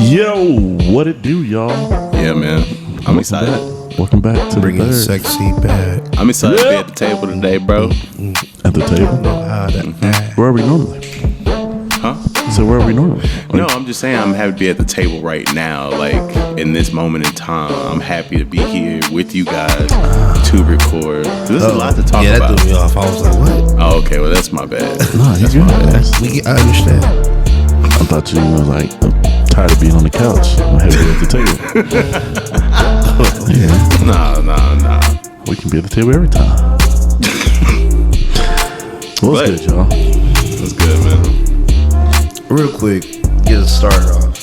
Yo, what it do, y'all? Yeah, man. I'm excited. Welcome back to Bringing the third. sexy back. I'm excited to be at the table today, bro. At the table. Where are we normally? Huh? So where are we normally? No, I'm just saying I'm happy to be at the table right now. Like, in this moment in time, I'm happy to be here with you guys to record. There's a lot to talk Yeah, about. that threw me off. I was like, what? Oh, okay. Well, that's my bad. No, you good. I understand. I thought you were like tired of being on the couch. I'm happy to be at the table. Yeah, Nah. we can be at the table every time. What's good, y'all? What's good, man? Real quick, get it started off.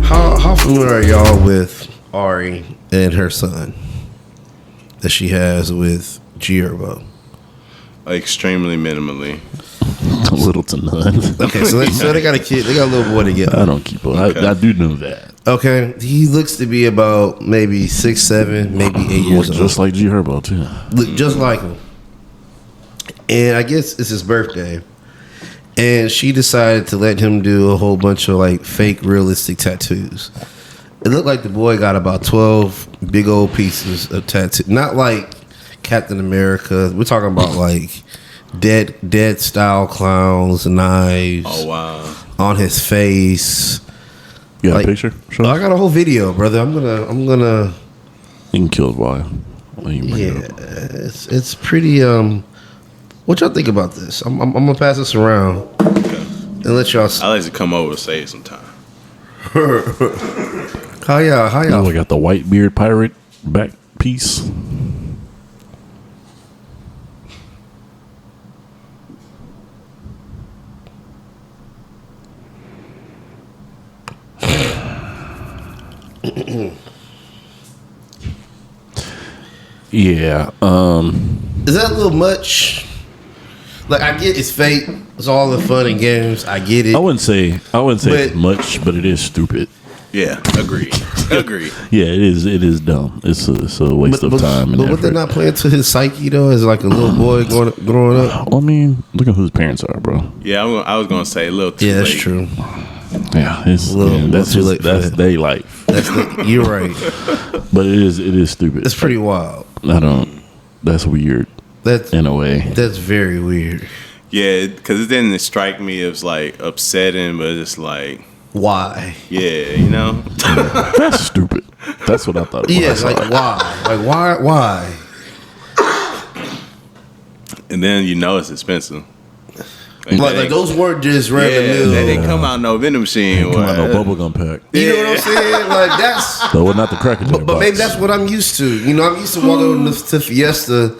How familiar are y'all with Ari and her son that she has with Gierbo? Extremely minimally. Little to none. Okay, so they got a kid. They got a little boy together. I don't keep on. Okay. I do know that. Okay, he looks to be about maybe 6, 7, maybe 8 years old. Just like G Herbo too. Look just like him. And I guess it's his birthday. And she decided to let him do a whole bunch of like fake realistic tattoos. It looked like the boy got about 12 big old pieces of tattoo. Not like Captain America. We're talking about like dead style clowns, knives. Oh, wow. On his face. You got Like, a picture? Sure. I got a whole video, brother. I'm gonna You can kill it while you bring yeah, it up. it's pretty. What y'all think about this? I'm gonna pass this around and let y'all. I like to come over and say it sometime. How y'all? Oh, I got the white beard pirate back piece. Yeah. Is that a little much? Like, I get it's fake. It's all the fun and games. I get it. I wouldn't say But- it's much, but it is stupid. Yeah, agreed. Yeah, it is dumb. It's a waste of time and but what effort. they're not playing to his psyche though, as like a little boy growing up. Well, I mean, look at who his parents are, bro. Yeah, I was going to say a little too Yeah, that's late. true. Yeah, it's Little that's too late for that's that. their life. You're right. But it is stupid. It's pretty wild. That's weird That's in a way. very weird. Yeah, because it didn't strike me as like upsetting, but it's like, Why? yeah, you know? That's stupid. That's what I thought. Yeah, I saw like it. why? Like why? And then you know it's expensive. Like those weren't just random yeah, meals. they didn't come out no vending machine. Come on, no what? bubblegum pack. You know what I'm saying? Like that's. So not the Cracker Jack But maybe box. that's what I'm used to. You know, I'm used to walking to Fiesta,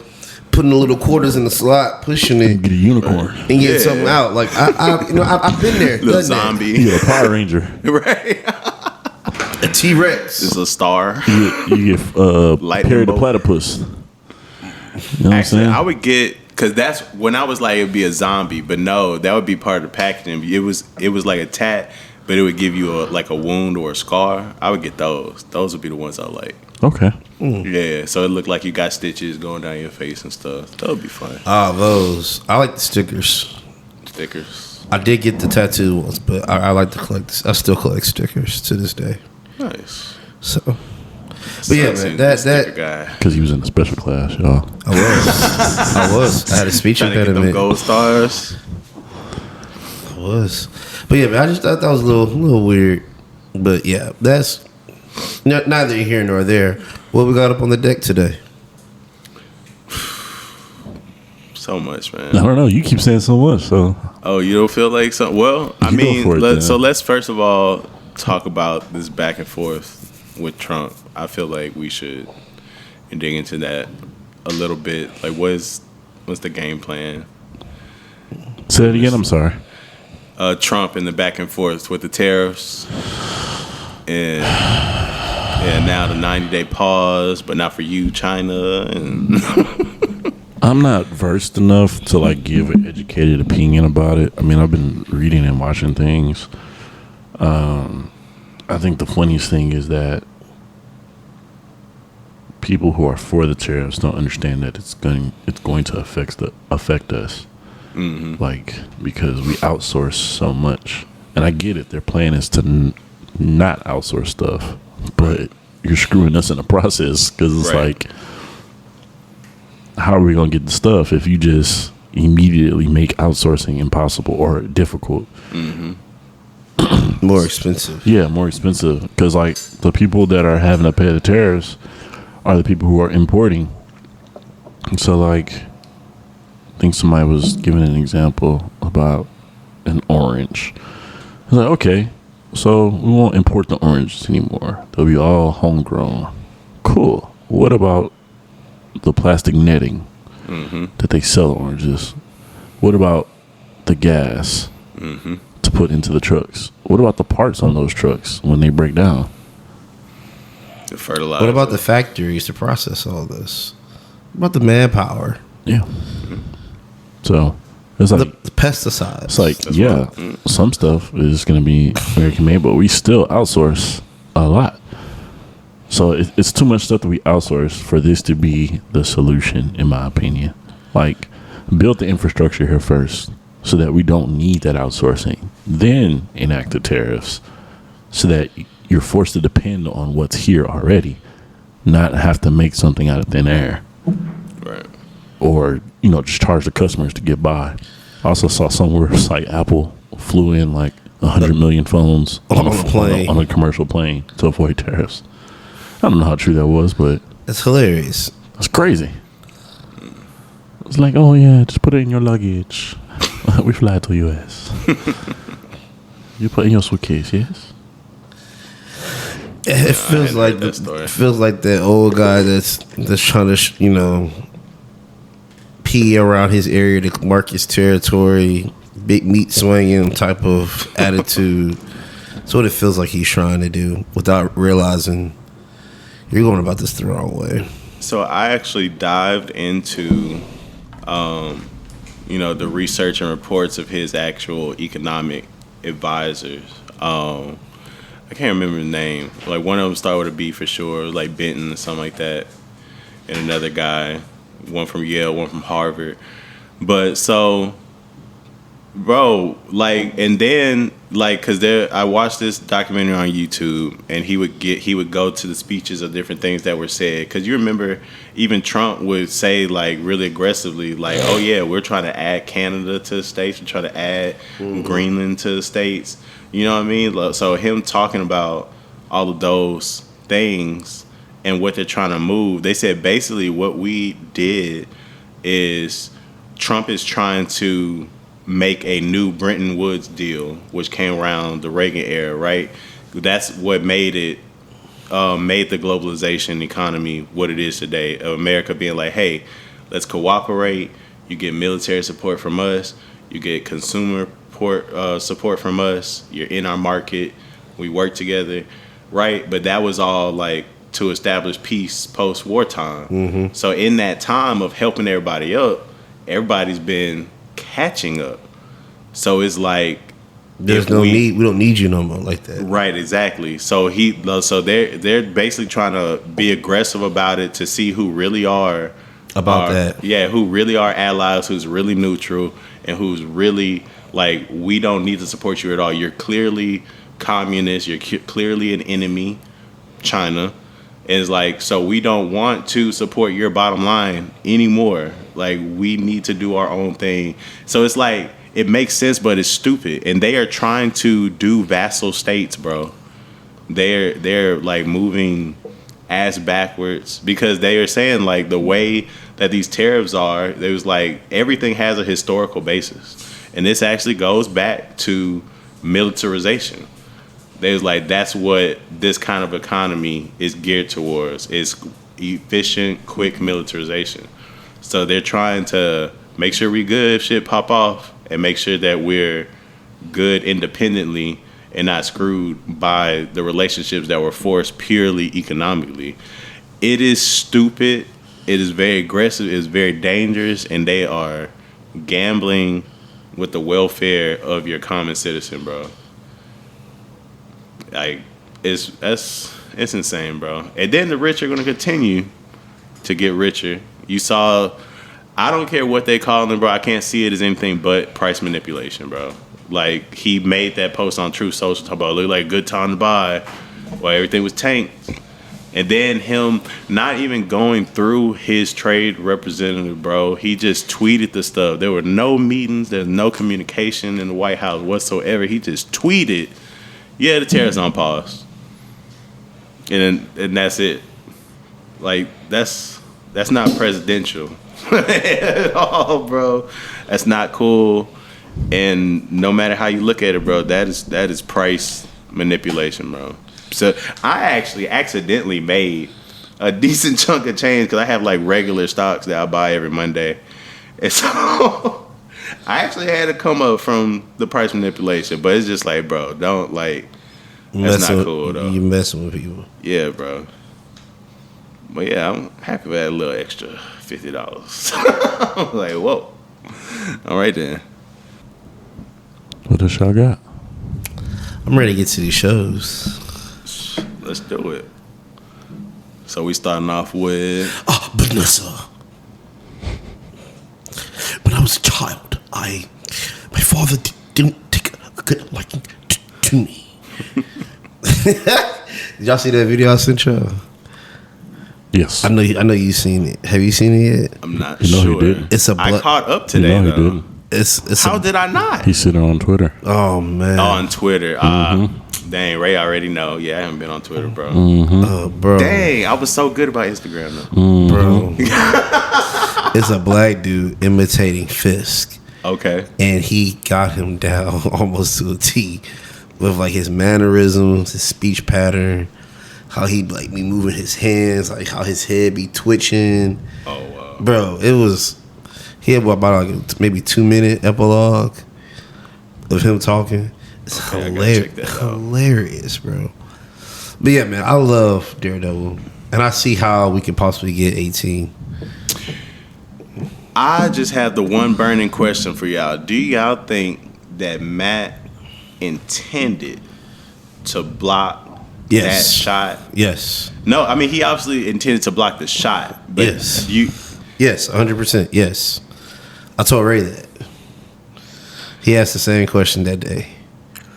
putting the little quarters in the slot, pushing it, Get a unicorn. and getting Yeah. something out. Like I've been there. Little done zombie. You get a Power Ranger. Right? that. A T-Rex. It's a star. You get Lightning Perry the bolt. Platypus. You know what I'm Actually, saying? I would get, because that's when I was like, it'd be a zombie, but no, that would be part of the packaging. It was like a tat, but it would give you a wound or a scar. I would get those. Those would be the ones I like. Okay. Yeah, so it looked like you got stitches going down your face and stuff. That would be fun. Those. I like the stickers. Stickers. I did get the tattoo ones, but I like to collect. I still collect stickers to this day. Nice. So, but yeah, Seems man, like a sticker that guy. Because he was in a special class, y'all. I was. I had a speech Trying to get them impediment. gold stars. I was. But yeah, man, I just thought that was a little weird. But yeah, that's neither here nor there. What we got up on the deck today? So much, I man. don't know. You keep saying so much, so Oh, you don't feel like something? Well, I You go mean, for it, then. so let's first of all talk about this back and forth with Trump. I feel like we should dig into that a little bit. Like, what's the game plan? say it again. I'm sorry. Trump and the back and forth with the tariffs, and now the 90-day pause, but not for you, China. And I'm not versed enough to like give an educated opinion about it. I mean, I've been reading and watching things. I think the funniest thing is that people who are for the tariffs don't understand that it's going to affect us. Mm-hmm. Like, because we outsource so much And I get it. Their plan is to not outsource stuff, but you're screwing us in the process because it's like, how are we going to get the stuff if you just immediately make outsourcing impossible or difficult? More expensive. Yeah, more expensive. Because, like, the people that are having to pay the tariffs are the people who are importing. So, like, I think somebody was giving an example about an orange. It's like, okay, so we won't import the oranges anymore. They'll be all homegrown. Cool. What about the plastic netting that they sell oranges? What about the gas to put into the trucks? What about the parts on those trucks when they break down? The fertilizer. What about the factories to process all this? What about the manpower? Yeah. So it's like The pesticides. it's like some stuff is going to be American made, but we still outsource a lot. So it's too much stuff that we outsource for this to be the solution, in my opinion. Like, build the infrastructure here first so that we don't need that outsourcing. Then enact the tariffs so that you're forced to depend on what's here already, not have to make something out of thin air. Right. Or, just charge the customers to get by. I also saw somewhere it's like Apple flew in like 100 million phones on a plane, on a commercial plane to avoid tariffs. I don't know how true that was, but That's hilarious. it's crazy. It's like, oh yeah, just put it in your luggage. We fly to US. You put it in your suitcase, yes? It feels like that old guy that's trying to pee around his area to mark his territory, big meat swinging type of attitude. That's what it feels like he's trying to do without realizing you're going about this the wrong way. So I actually dived into, the research and reports of his actual economic advisors. I can't remember the name. Like, one of them started with a B for sure, like Benton or something like that, and another guy, one from Yale, one from Harvard. But so, bro, like, and then like, cause I watched this documentary on YouTube, and he would go to the speeches of different things that were said. Cause you remember, even Trump would say like really aggressively, like, oh yeah, we're trying to add Canada to the states, we're trying to add Greenland to the states. You know what I mean? So him talking about all of those things and what they're trying to move, they said basically what we did is Trump is trying to make a new Bretton Woods deal, which came around the Reagan era, right? That's what made the globalization economy what it is today. Of America being like, hey, let's cooperate. You get military support from us. You get consumer support from us. You're in our market. We work together, right? But that was all like to establish peace post-wartime. So in that time of helping everybody up, everybody's been catching up. So it's like there's no need. We don't need you no more like that. Right, exactly. So they're basically trying to be aggressive about it to see who really are that. Yeah, who really are allies, who's really neutral, and who's really like, we don't need to support you at all. You're clearly communist. You're clearly an enemy, China. And it's like, so we don't want to support your bottom line anymore. Like, we need to do our own thing. So it's like, it makes sense, but it's stupid. And they are trying to do vassal states, bro. They're like moving ass backwards because they are saying like the way that these tariffs are, there was like everything has a historical basis. And this actually goes back to militarization. There's like, that's what this kind of economy is geared towards, is efficient, quick militarization. So they're trying to make sure we good if shit pop off, and make sure that we're good independently and not screwed by the relationships that were forced purely economically. It is stupid. It is very aggressive. It's very dangerous, and they are gambling with the welfare of your common citizen, bro. Like, it's insane, bro. And then the rich are going to continue to get richer. You saw, I don't care what they call them, bro. I can't see it as anything but price manipulation, bro. Like, he made that post on Truth Social talking about, look like a good time to buy, while everything was tanked. And then him not even going through his trade representative, bro. He just tweeted the stuff. There were no meetings. There's no communication in the White House whatsoever. He just tweeted, yeah, the tariffs on pause. And that's it. Like, that's not presidential at all, bro. That's not cool. And no matter how you look at it, bro, that is price manipulation, bro. So I actually accidentally made a decent chunk of change because I have like regular stocks that I buy every Monday, and so I actually had to come up from the price manipulation. But it's just like, bro, don't like. That's not cool though. You messing with people. Yeah, bro. But yeah, I'm happy with that little extra $50. I'm like, whoa. All right then. What does y'all got? I'm ready to get to these shows. Let's do it. So we starting off with Vanessa. When I was a child, my father didn't take a good liking to me. Did y'all see that video I sent y'all? Yes. I know you've seen it. Have you seen it yet? I'm not You know he sure. didn't. I caught up today No, he though. didn't. It's How did I not? He's sitting on Twitter. Oh man. On Twitter. Dang, Ray already know. Yeah, I haven't been on Twitter, bro. Bro. Dang, I was so good about Instagram though. Bro. It's a black dude imitating Fisk. Okay. And he got him down almost to a T with like his mannerisms, his speech pattern, how he like be moving his hands, like how his head be twitching. Oh wow. Bro, he had about like maybe 2-minute epilogue of him talking. It's Okay, I gotta check that out. hilarious, bro. But yeah, man, I love Daredevil, and I see how we can possibly get 18. I just have the one burning question for y'all. Do y'all think that Matt intended to block Yes. that shot? Yes, No, I mean he obviously intended to block the shot. But Yes. you 100%. Yes, I told Ray that. He asked the same question that day.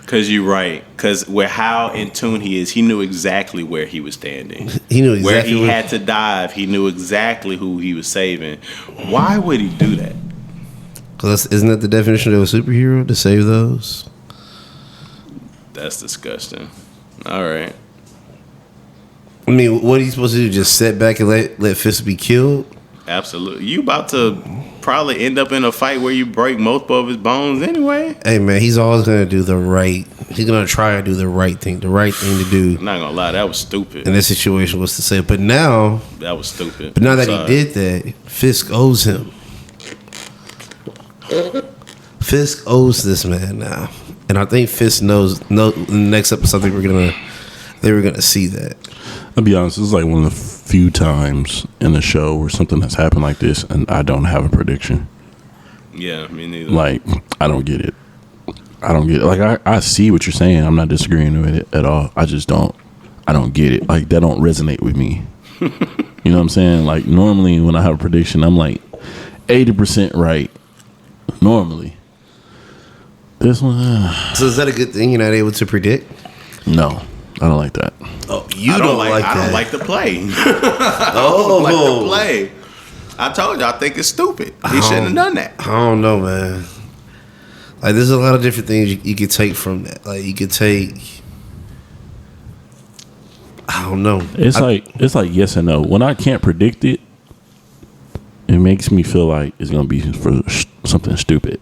Because you're right. Because with how in tune he is, he knew exactly where he was standing. He knew exactly where he had to dive. He knew exactly who he was saving. Why would he do that? Because isn't that the definition of a superhero, to save those? That's disgusting. All right. I mean, what are you supposed to do? Just sit back and let Fisk be killed? Absolutely. You about to probably end up in a fight where you break multiple of his bones anyway. Hey, man, he's always going to do the right. He's going to try to do the right thing. The right thing to do I'm not going to lie. That was stupid. in this situation was to save. But now That was stupid. But now that Sorry. he did that, Fisk owes him. Fisk owes this man now, and I think Fisk knows. In the next episode, they were gonna see that. I'll be honest, this is like one of the few times in the show where something has happened like this and I don't have a prediction. Yeah, me neither. Like, I don't get it. Like, I see what you're saying. I'm not disagreeing with it at all. I just don't. I don't get it. Like, that don't resonate with me. You know what I'm saying? Like, normally when I have a prediction, I'm like 80% right. Normally. This one, So is that a good thing? You're not able to predict? no. I don't like that. Oh, you I don't like I that? don't like the play. Oh, like the play. I told you, I think it's stupid. He shouldn't have done that. I don't know, man. Like, there's a lot of different things you could take from that. Like, you could take. I don't know. It's like yes and no. When I can't predict it, it makes me feel like it's gonna be for something stupid.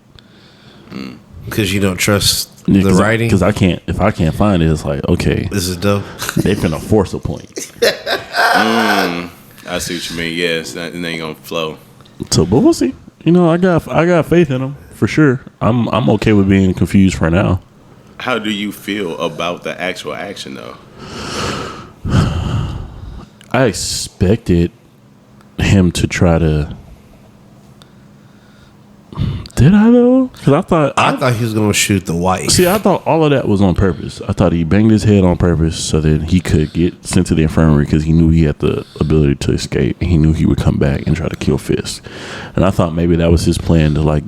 Because you don't trust the writing. Because if I can't find it, it's like, okay, This is dope. they finna force a point. I see what you mean. Yes, it ain't gonna flow. So, but we'll see. You know, I got faith in them for sure. I'm okay with being confused for now. How do you feel about the actual action, though? I expected him to try to. Did I though? Because I thought he was gonna shoot the wife. See, I thought all of that was on purpose. I thought he banged his head on purpose so that he could get sent to the infirmary because he knew he had the ability to escape. And he knew he would come back and try to kill Fisk. And I thought maybe that was his plan to like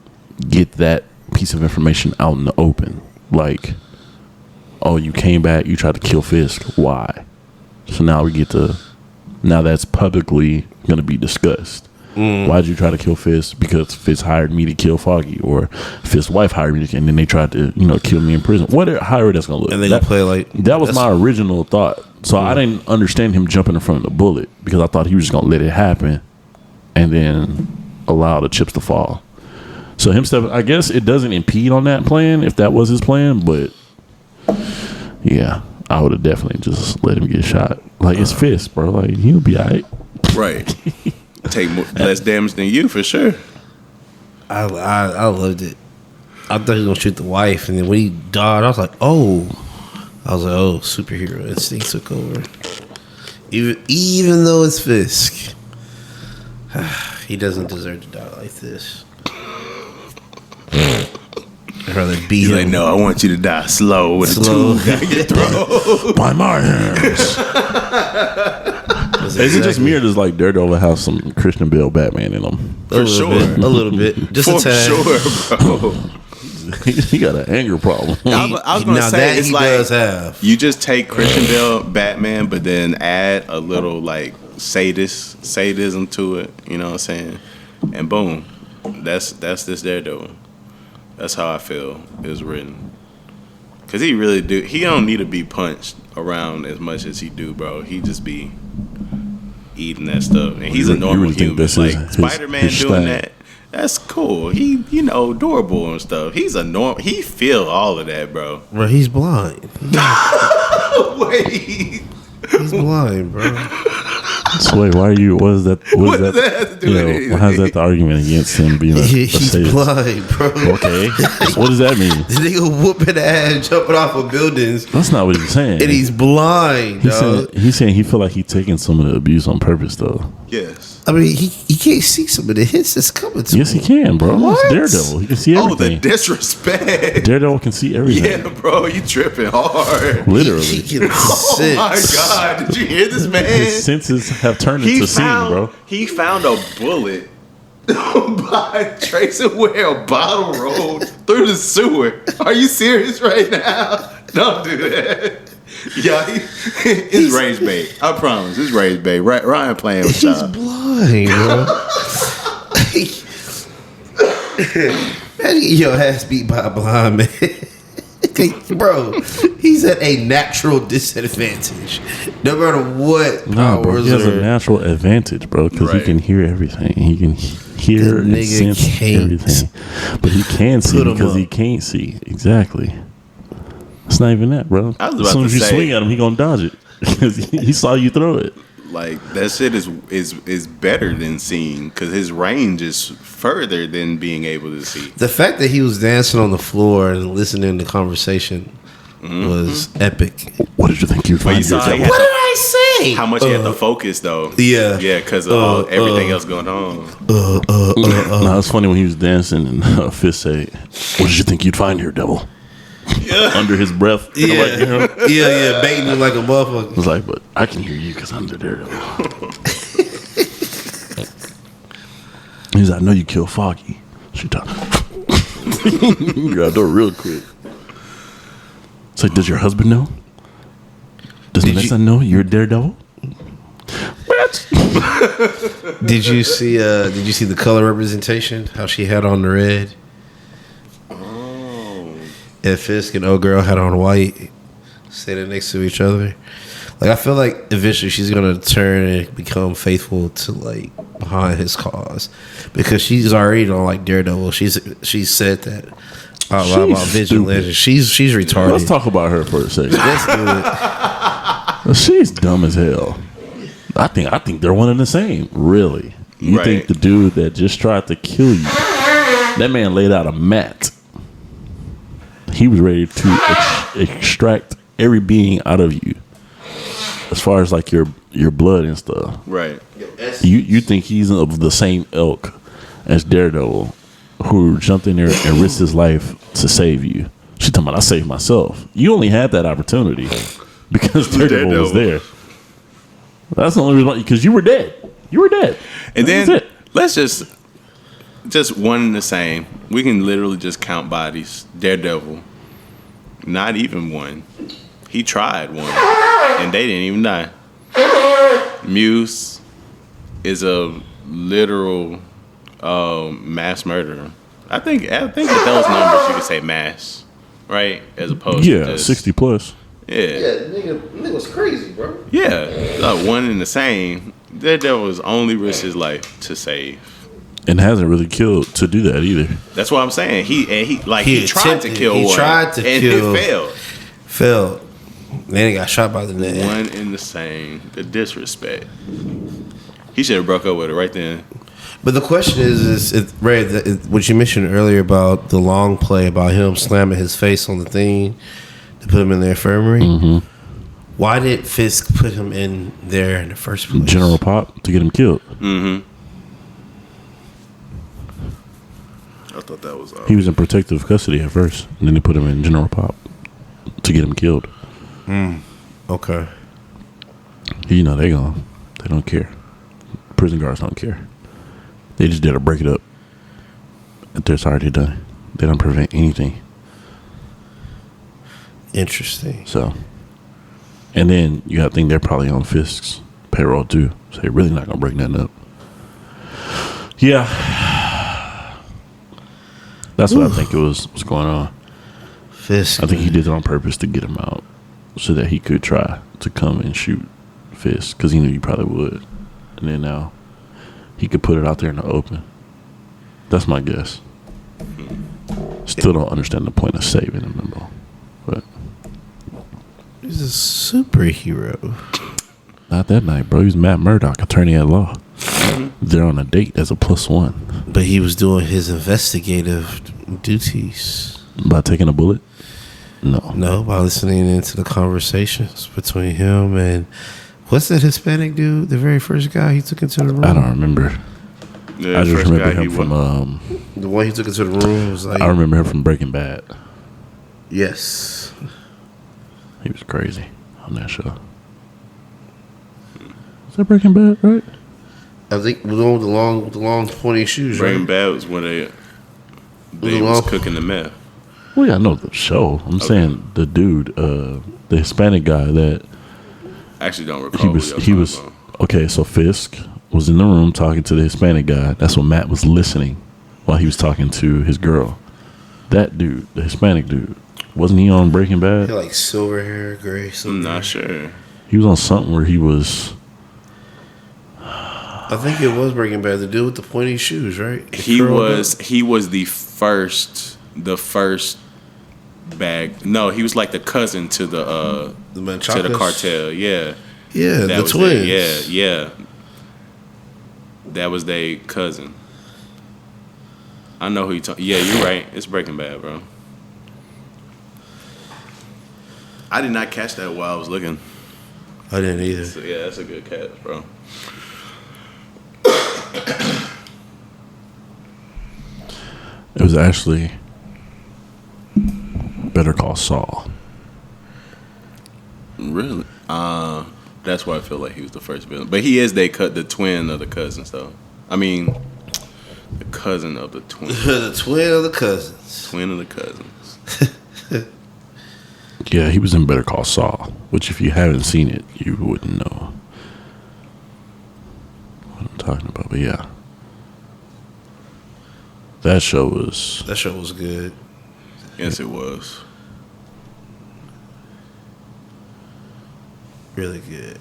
get that piece of information out in the open. Like, oh, you came back, you tried to kill Fisk. Why? So now now that's publicly going to be discussed. Why'd you try to kill Fisk? Because Fisk hired me to kill Foggy, or Fisk's wife hired me, and then they tried to, kill me in prison. However that's gonna look. And they gonna play like that was my original thought. So I didn't understand him jumping in front of the bullet because I thought he was just gonna let it happen, and then allow the chips to fall. So him stepping, I guess it doesn't impede on that plan if that was his plan, but yeah, I would have definitely just let him get shot. Like it's Fisk, bro. Like he'll be alright. Right. Take less damage than you for sure. I loved it. I thought he was gonna shoot the wife, and then when he died, I was like, oh, superhero instinct took over. Even though it's Fisk, he doesn't deserve to die like this. I'd rather beat him. Like, no, I want you to die slow with a tool down your throat. By my hands. Is it just me or does like Daredevil have some Christian Bale Batman in him? For sure. A little bit. Just For a tad. sure, bro. He got an anger problem. I was gonna say that it's he like does have. you just take Christian Bale Batman, but then add a little like sadism to it. You know what I'm saying? And boom, that's this Daredevil. That's how I feel it was written. Cause he really do. He don't need to be punched around as much as he do, bro. He just be eating that stuff, and he's a normal human. Like Spider-Man doing that. That's cool. He, adorable and stuff. He's a normal. He feel all of that, bro. Bro, he's blind. Wait, he's blind, bro. So wait, why are you? What is that? What does that have to do with anything? How's that the argument against him being a He's sadist? blind, bro. Okay, what does that mean? The nigga whooping ass, jumping off of buildings, That's not what he's saying. and he's blind, dog. He's saying he feel like he's taking some of the abuse on purpose, though. Yes. I mean, he can't see some of the hits that's coming to Yes, him. he can, bro. What? It's Daredevil. He can see Oh, the everything. disrespect. Daredevil can see everything. Yeah, bro, you tripping hard. Literally. He can Oh sense. my God! Did you hear this, man? His senses have turned into seeing, bro. He found a bullet by tracing where a bottle rolled through the sewer. Are you serious right now? Don't do that. Yeah, it's rage bait. I promise, it's rage bait. Ryan playing with He's y'all. blind, bro. Imagine getting your ass beat by a blind man. Bro, he's at a natural disadvantage. No matter what No, bro. powers He has a are. natural advantage, bro, because he Right. can hear everything. He can hear The and nigga sense can't everything. But he can see put 'em because up. he can't see. Exactly. It's not even that, bro. I was As about soon to as you say- swing at him, he gonna dodge it because he saw you throw it. Like that shit is better than seeing because his range is further than being able to see. The fact that he was dancing on the floor and listening to conversation was epic. What did you think you'd But you find saw yourself? he had What did I say? how much he had to focus though. Yeah. Yeah, because of everything else going on. No, it's funny when he was dancing and Fist say, "What did you think you'd find here, devil?" Under his breath. Yeah, Like, you know? yeah, baiting him like a motherfucker. I was like, but I can hear you because I'm the Daredevil. He's like, I know you killed Foggy. She talk. Grabbed her real quick. It's like, does your husband know? Does Did Vanessa know you're Daredevil? What? Did you see the color representation? How she had on the red? And Fisk and old girl had on white, standing next to each other. Like, I feel like eventually she's gonna turn and become faithful to like behind his cause, because she's already on like Daredevil. She's said that out loud about She's vigilance. She's retarded. Let's talk about her for a second. Let's do it. She's dumb as hell. I think they're one and the same. Really, you Right. think the dude that just tried to kill you? That man laid out a mat. He was ready to extract every being out of you, as far as like your blood and stuff. Right. You think he's of the same ilk as Daredevil, who jumped in there and risked his life to save you. She talking about, I saved myself. You only had that opportunity because Daredevil was there. That's the only reason, because you were dead. You were dead. And That was then it. let's just just one and the same. We can literally just count bodies. Daredevil, not even one. He tried one, and they didn't even die. Muse is a literal mass murderer. I think with those numbers you could say mass, right? As opposed to just, 60 plus. Yeah, nigga was crazy, bro. Yeah, one and the same. Daredevil was only risked his life to save. And hasn't really killed to do that either. That's what I'm saying. He tried to kill one. He tried to kill. And it failed. Then he got shot by the net. One in the same. The disrespect. He should have broke up with her right then. But the question is Ray, what you mentioned earlier about the long play about him slamming his face on the thing to put him in the infirmary. Mm-hmm. Why did Fisk put him in there in the first place? General Pop to get him killed. Mm-hmm. I thought that was. He was in protective custody at first, and then they put him in General Pop to get him killed. Okay. You know they don't care. Prison guards don't care. They just did to break it up. It's already done. They don't prevent anything. Interesting. So, and then you got to think they're probably on Fisk's payroll too. So they're really not gonna break nothing up. Yeah. That's what I think it was going on. Fisk. I think he did it on purpose to get him out so that he could try to come and shoot Fisk because he knew he probably would. And then now he could put it out there in the open. That's my guess. Still don't understand the point of saving him, though. But he's a superhero. Not that night, bro. He was Matt Murdock, attorney at law. They're on a date as a +1. But he was doing his investigative duties. By taking a bullet? No, by listening into the conversations between him and what's that Hispanic dude? The very first guy he took into the room. I don't remember. Yeah, I just remember him from the one he took into the room was like. I remember him from Breaking Bad. Yes, he was crazy on that show. Is that Breaking Bad, right? I think the one with the long pointy shoes. Breaking right? Bad was when they was cooking the meth. Well, yeah, I know the show. I'm saying the dude, the Hispanic guy that I actually don't recall. He was okay. So Fisk was in the room talking to the Hispanic guy. That's when Matt was listening while he was talking to his girl. That dude, the Hispanic dude, wasn't he on Breaking Bad? He had like silver hair, gray. I'm not sure. He was on something where he was. I think it was Breaking Bad. The dude with the pointy shoes, right? He was the first bag. No, he was like the cousin to the cartel. Yeah. Yeah, that the twins. Yeah. That was their cousin. I know who you talking. Yeah, you're right. It's Breaking Bad, bro. I did not catch that while I was looking. I didn't either. So, yeah, that's a good catch, bro. It was actually Better Call Saul. Really? That's why I feel like he was the first villain. But he is the twin of the cousins, though. I mean, the cousin of the twin. The twin of the cousins. Twin of the cousins. Yeah, he was in Better Call Saul, which if you haven't seen it, you wouldn't know what I'm talking about. But yeah, that show was good. Yes, it was. Really good.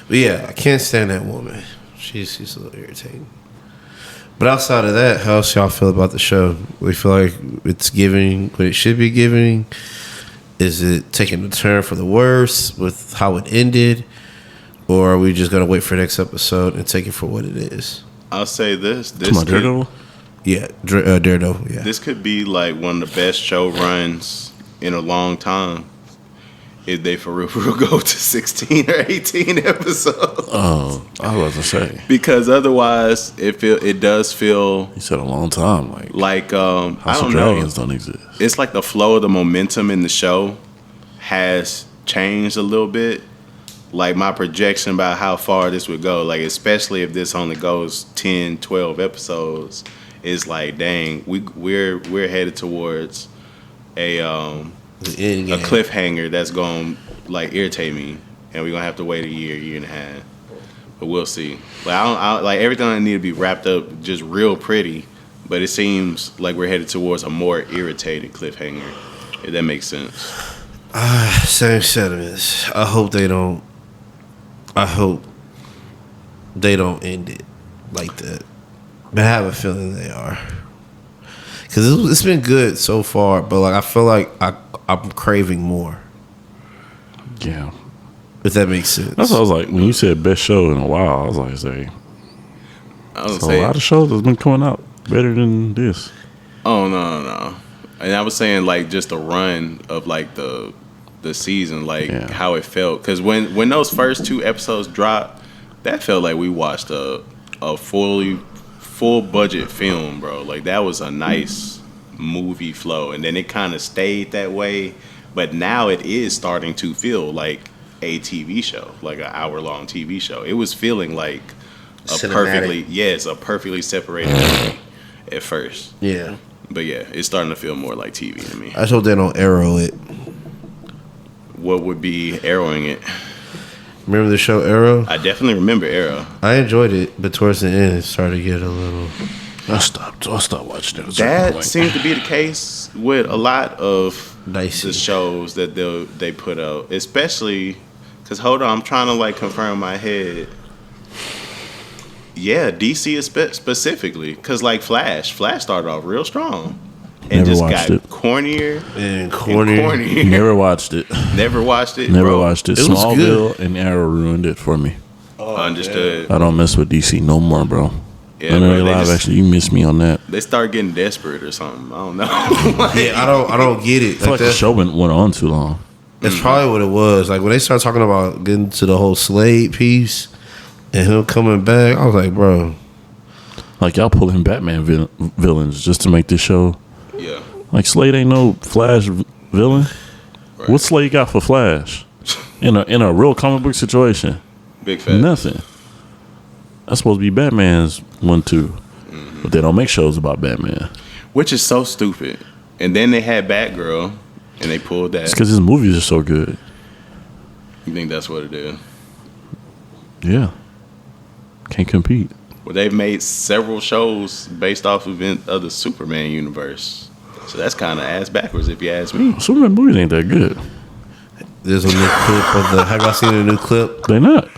But yeah, I can't stand that woman. She's a little irritating. But outside of that, how else y'all feel about the show? We feel like it's giving what it should be giving. Is it taking a turn for the worse with how it ended? Or are we just going to wait for the next episode and take it for what it is? I'll say this. Daredevil? Yeah, Daredevil, yeah. This could be like one of the best show runs in a long time if they for real go to 16 or 18 episodes. Oh, I was about to say. Because otherwise, it does feel... You said a long time. Like House I don't of know. Dragons don't exist. It's like the flow of the momentum in the show has changed a little bit. Like my projection about how far this would go. Like especially if this only goes 10, 12 episodes. is like, dang, we're headed towards a cliffhanger that's gonna like irritate me, and we're gonna have to wait a year and a half. But we'll see. Like I don't like everything I need to be wrapped up just real pretty, but it seems like we're headed towards a more irritated cliffhanger. If that makes sense. Same sentiments. I hope they don't end it like that. But I have a feeling they are. Because it's been good so far, but like I feel like I'm craving more. Yeah. If that makes sense. That's what I was like, when you said best show in a while, I was like, a lot of shows that's been coming out better than this. Oh, no. And I was saying, like, just the run of, like, the season, like, how it felt. Because when those first 2 episodes dropped, that felt like we watched a full budget film, bro. Like, that was a nice movie flow. And then it kind of stayed that way. But now it is starting to feel like a TV show, like an hour-long TV show. It was feeling like a perfectly separated movie at first. Yeah. But yeah, it's starting to feel more like TV to me. I just hope they don't arrow it. What would be arrowing it? Remember the show Arrow? I definitely remember Arrow. I enjoyed it, but towards the end it started to get a little... I stopped watching it. That seems to be the case with a lot of Dicey. the shows that they put out, especially because hold on, I'm trying to like confirm in my head. Yeah, DC is specifically because like Flash started off real strong and Never watched it. cornier and cornier. Never watched it. Never watched it. Never bro. watched it. It was Smallville and Arrow ruined it for me. Understood. I don't mess with DC no more, bro. Yeah, None of bro, the they live just- action. You miss me on that. They start getting desperate or something. I don't know. Yeah, I don't get it. I feel like the show went on too long. That's probably what it was. Like when they started talking about getting to the whole Slade piece and him coming back, I was like, bro. Like y'all pulling Batman villains just to make this show. Yeah. Like Slade ain't no Flash villain. Right. What Slade got for Flash? In a real comic book situation, Big fat. nothing. That's supposed to be Batman's 1-2, but they don't make shows about Batman. Which is so stupid. And then they had Batgirl, and they pulled that. It's because his movies are so good. You think that's what it is? Yeah, can't compete. Well, they've made several shows based off of the Superman universe. So that's kind of ass backwards if you ask me. Superman movies ain't that good. There's a new clip of the. Have y'all seen the new clip? They not.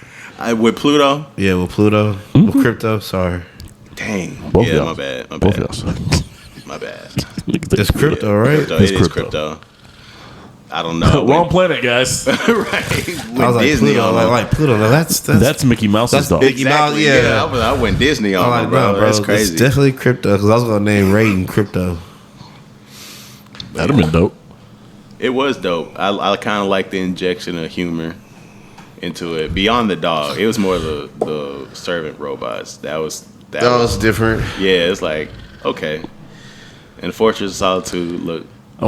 With Pluto? Yeah, with Pluto, with Crypto. Sorry, Dang. Both yeah, y'all. my bad. My Both bad. y'all suck. My bad. it's Crypto, Yeah, right? Crypto. It's It is crypto. crypto. I don't know. Wrong planet, guys. right. With I was like Disney Pluto, on like Pluto. No, that's That's Mickey Mouse's That's dog. big- Exactly. Yeah. Yeah, I went Disney on I'm them, like, bro. bro, That's it's crazy. definitely Crypto because I was gonna name Raiden Crypto. That'd have been dope. It was dope. I kind of like the injection of humor into it. Beyond the dog, it was more the servant robots. That was different. yeah. It's like okay. And Fortress of Solitude. Look, I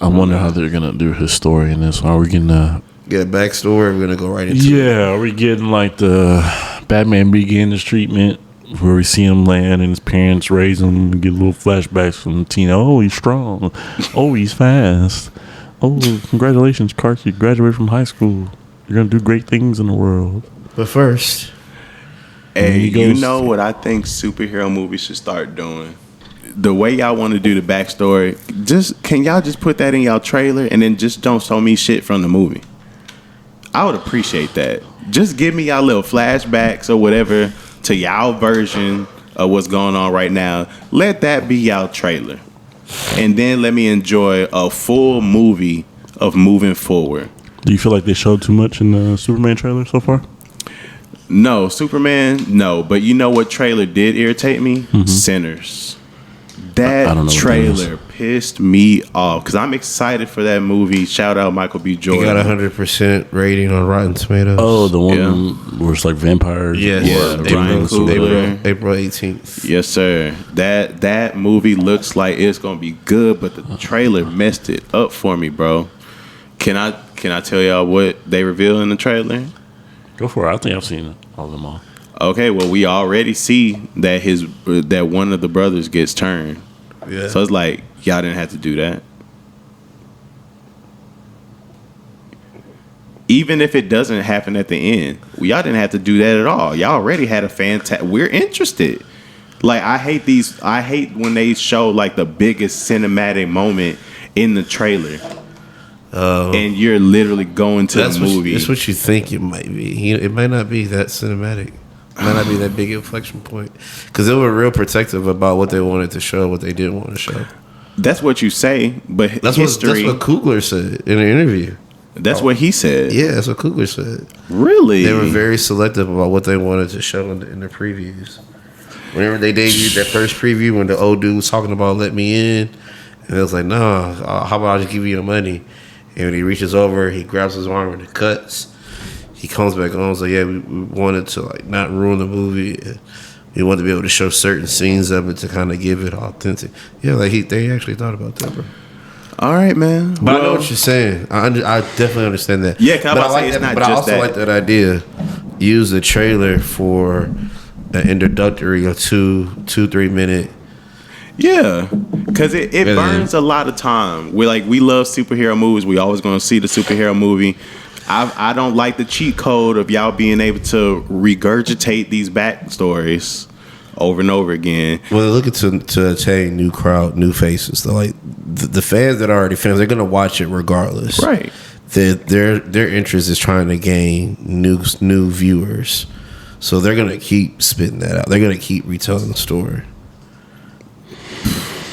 wonder how they're gonna do his story in this. Are we gonna? Get a backstory. We're gonna go right into. Yeah, are we getting like the Batman Begins treatment where we see him land and his parents raise him and get little flashbacks from Tina. Oh, he's strong. Oh, he's fast. Oh, congratulations, Clark. You graduated from high school. You're gonna do great things in the world. But first, hey, he you goes- know what I think superhero movies should start doing? The way y'all want to do the backstory, can y'all just put that in y'all trailer and then just don't show me shit from the movie? I would appreciate that. Just give me y'all little flashbacks or whatever to y'all version of what's going on right now. Let that be y'all trailer. And then let me enjoy a full movie of moving forward. Do you feel like they showed too much in the Superman trailer so far? No, Superman, no. But you know what trailer did irritate me? Sinners. That I don't know what that trailer pissed me off because I'm excited for that movie. Shout out Michael B. you Jordan. got 100% rating on Rotten Tomatoes. Oh, the one Yeah. where it's like vampires. yes. Yeah, Ryan Coogler. April 18th. Yes, sir. That movie looks like it's gonna be good, but the trailer messed it up for me, bro. Can I tell y'all what they reveal in the trailer? Go for it. I think I've seen all of them all. Okay, well, we already see that that one of the brothers gets turned. Yeah. So it's like y'all didn't have to do that. Even if it doesn't happen at the end, y'all didn't have to do that at all. Y'all already had a fantastic. We're interested. Like I hate when they show like the biggest cinematic moment in the trailer, and you're literally going to the movie. That's what you think it might be. It might not be that cinematic. It might not be that big inflection point because they were real protective about what they wanted to show, what they didn't want to show. That's what you say, but that's what Coogler said in an interview. That's what he said. Yeah, that's what Coogler said. Really? They were very selective about what they wanted to show in the previews. Whenever they debuted that first preview when the old dude was talking about let me in, and it was like, no, how about I just give you your money? And when he reaches over, he grabs his arm and it cuts. He comes back on, so yeah, we wanted to like not ruin the movie. We wanted to be able to show certain scenes of it to kind of give it authentic. Yeah, like they actually thought about that, bro. All right, man. But I know what you're saying. I definitely understand that. Yeah, but I also like that idea. Use the trailer for an introductory or 2-3 minute. Yeah, because it burns a lot of time. We love superhero movies. We always going to see the superhero movie. I don't like the cheat code of y'all being able to regurgitate these backstories over and over again. Well, they're looking to attain new crowd, new faces. So like the fans that are already fans, they're gonna watch it regardless. Right. Their interest is trying to gain new viewers. So they're gonna keep spitting that out. They're gonna keep retelling the story.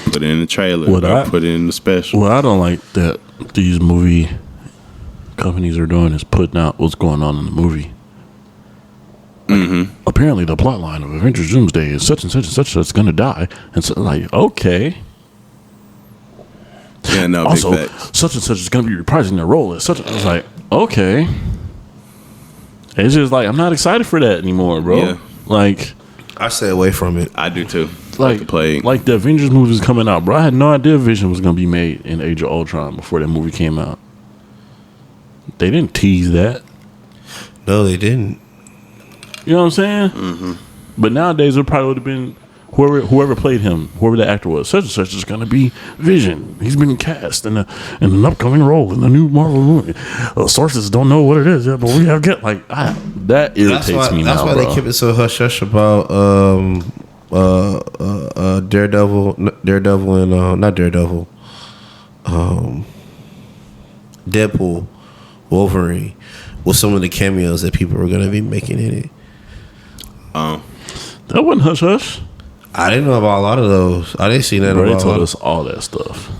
Put it in the trailer. Put it in the special. What I don't like that these movie companies are doing is putting out what's going on in the movie. Apparently, the plot line of Avengers Doomsday is such and such and such that's gonna die, and so like, okay. Yeah, no. Also, big facts. such and such is gonna be reprising their role as such. I was like, okay. It's just like I'm not excited for that anymore, bro. Yeah. Like, I stay away from it. I do too. like the Avengers movie is coming out, bro. I had no idea Vision was gonna be made in Age of Ultron before that movie came out. They didn't tease that. No, they didn't. You know what I'm saying? Mm-hmm. But nowadays, it probably would have been whoever played him, whoever the actor was, such and such is going to be Vision. He's been cast in an upcoming role in a new Marvel movie. Sources don't know what it is yet, but we have that irritates me now, That's why bro. they keep it so hush-hush about Daredevil and not Daredevil, Deadpool, Wolverine, with some of the cameos that people were going to be making in it. That wasn't hush hush. I didn't know about a lot of those. I didn't see nothing Bro, about. they told us all that stuff.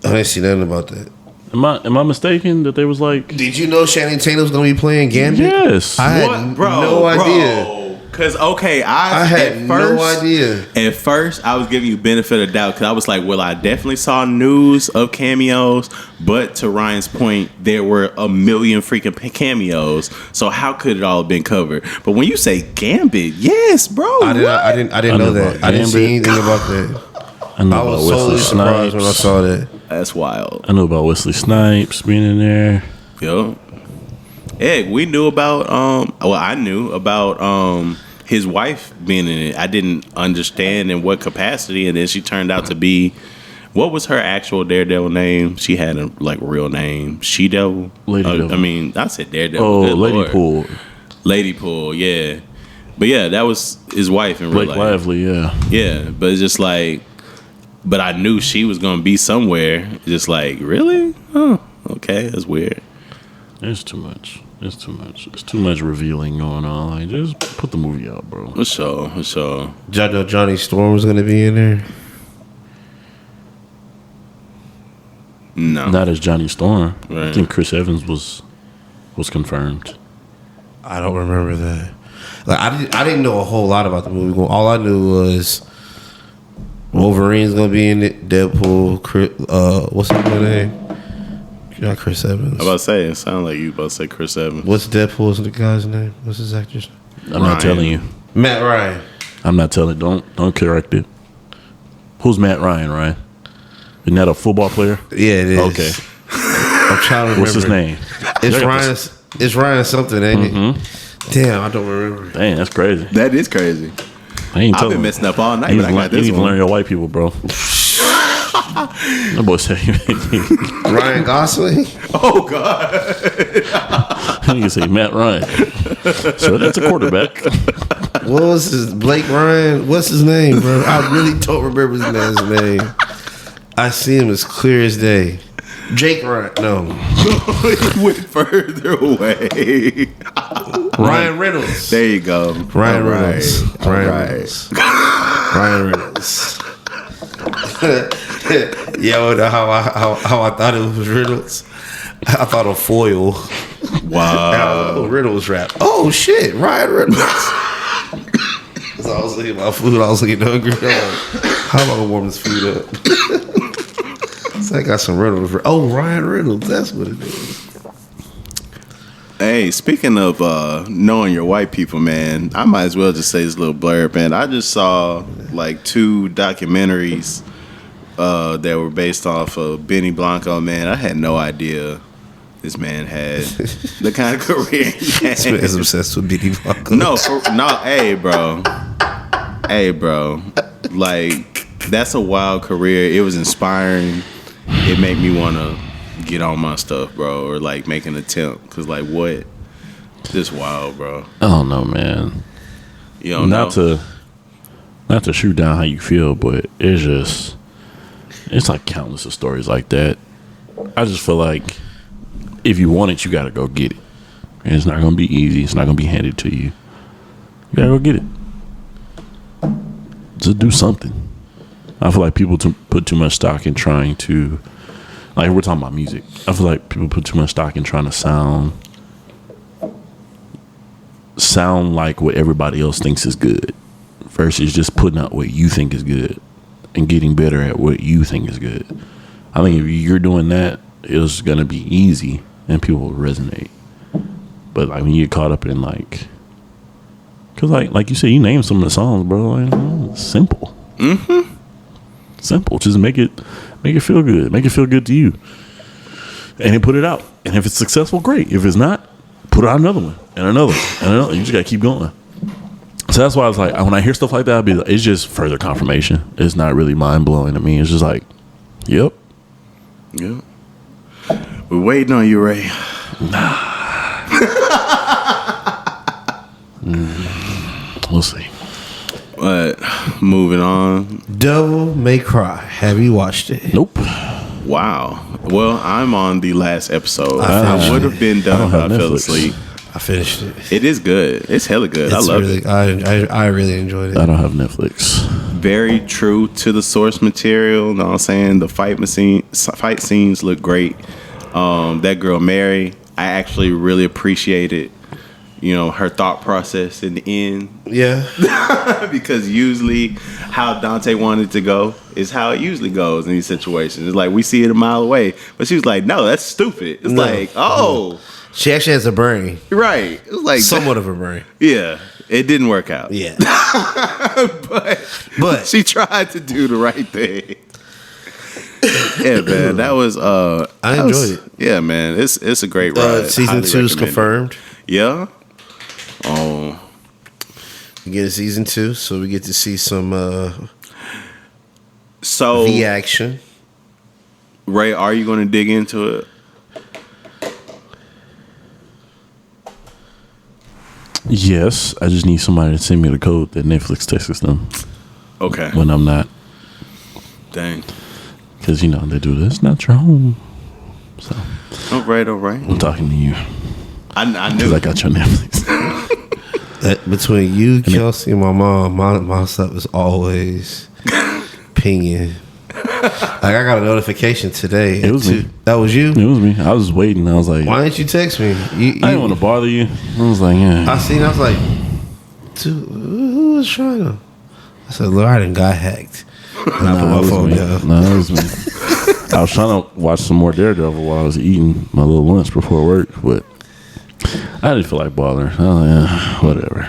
I didn't see nothing about that. Am I mistaken that they was like? Did you know Channing Tatum's gonna be playing Gambit? Yes. I had no idea. Because I had no idea. At first, I was giving you benefit of doubt because I was like, well, I definitely saw news of cameos, but to Ryan's point, there were a million freaking cameos. So how could it all have been covered? But when you say Gambit, yes, bro. I didn't know that. I didn't see anything about that. I was totally surprised when I saw that. That's wild. I know about Wesley Snipes being in there. Yo. Hey, we knew about I knew about his wife being in it. I didn't understand in what capacity, and then she turned out to be, what was her actual Daredevil name? She had a real name. She-Devil? Lady Devil. I mean, I said Daredevil. Oh, Good Lady Lord. Pool. Lady Pool, yeah. But yeah, that was his wife in real Blake life. Lively, yeah. Yeah, but it's just like, but I knew she was gonna be somewhere. Just like, really? Oh, okay, that's weird. It's too much. It's too much revealing going on. Like, just put the movie out, bro. For sure. Johnny Storm was gonna be in there. No, Not as Johnny Storm. Right. I think Chris Evans was confirmed. I don't remember that. Like I didn't know a whole lot about the movie. All I knew was Wolverine's gonna be in it. Deadpool. What's his name? Not Chris Evans. I'm about to say, it sounded like you about to say Chris Evans. What's Deadpool's the guy's name? What's his actor's name? I'm not telling you. Matt Ryan. I'm not telling. Don't correct it. Who's Matt Ryan? Ryan? Isn't that a football player? Yeah, it is. Okay. I'm trying to remember. What's his name? It's Ryan something, ain't it? Damn, I don't remember. Dang, that's crazy. That is crazy. I ain't I've telling been you. messing up all night, You but I got this need to one. learn your white people, bro. That boy said Ryan Gosling. Oh God. you can say Matt Ryan. So that's a quarterback. What was his Blake Ryan? What's his name, bro? I really don't remember his man's name. I see him as clear as day. Jake Ryan. No. He went further away. Ryan Reynolds. There you go. Ryan All right. Reynolds. All Ryan right. Reynolds. Ryan Reynolds. Yeah, how I thought it was Reynolds. I thought of foil. Wow. Oh, Reynolds rap. Oh shit, Ryan Reynolds. So I was looking at my food. I was looking hungry. I'm like, how am I gonna warm this food up? So I got some Reynolds. Oh, Ryan Reynolds. That's what it is. Hey, speaking of knowing your white people, man, I might as well just say this little blurb, man. I just saw like 2 documentaries that were based off of Benny Blanco, man. I had no idea this man had the kind of career he had. This man's obsessed with Benny Blanco. Hey, bro. Like, that's a wild career. It was inspiring. It made me want to get on my stuff, bro, or like make an attempt. Cause like, what? Just wild, bro. I don't know, man. You don't know. Not to shoot down how you feel, but it's like countless of stories like that. I just feel like if you want it, you gotta go get it. And it's not gonna be easy. It's not gonna be handed to you. You gotta go get it. Just do something. I feel like people put too much stock in trying to, like we're talking about music. I feel like people put too much stock in trying to sound like what everybody else thinks is good versus just putting out what you think is good and getting better at what you think is good. I think if you're doing that, it's gonna be easy and people will resonate. But like when you get caught up in like, cause like you said, you named some of the songs, bro. Like, it's simple. Mm-hmm. Simple. Just make it feel good. Make it feel good to you. And then put it out. And if it's successful, great. If it's not, put out another one and another one and another. You just gotta keep going. So that's why I was like, when I hear stuff like that, I'll be like, it's just further confirmation. It's not really mind blowing to me. It's just like, yep. Yeah. We're waiting on you, Ray. We'll see. But moving on. Devil May Cry. Have you watched it? Nope. Wow. Well, I'm on the last episode. I I would have been done, but I fell Netflix. asleep. I finished it. It is good. It's hella good. I love it. I really enjoyed I it. don't have Netflix. Very true to the source material. You know what I'm saying? The fight scenes look great. That girl Mary, I actually really appreciated, her thought process in the end. Yeah. Because usually how Dante wanted to go is how it usually goes in these situations. It's like we see it a mile away. But she was like, no, that's stupid. It's No. like, oh, She actually has a brain. right. It's like Somewhat of a brain. yeah. It didn't work out. Yeah. But she tried to do the right thing. Yeah, man. That was I enjoyed it. Yeah, man. It's a great ride. Season Highly 2 is recommend it. confirmed. Yeah. Oh. We get a season 2, so we get to see some So V action. Ray, are you gonna dig into it? Yes, I just need somebody to send me the code that Netflix texts them Okay. when I'm not. Dang. Because, they do this. Not your home. So, All right. I'm talking to you. I Because knew. I got your Netflix. Between you, Kelsey, and my mom, my stuff is always pinging. Like I got a notification today. It was me. That was you? It was me. I was just waiting. I was like, Why didn't you text me? I didn't want to bother you. I was like, yeah. I seen. I was like, dude, who was trying to? I said, Lord, I done got hacked. And I put my phone down. No, it was me. I was trying to watch some more Daredevil while I was eating my little lunch before work, but I didn't feel like bothering. Oh, yeah, whatever.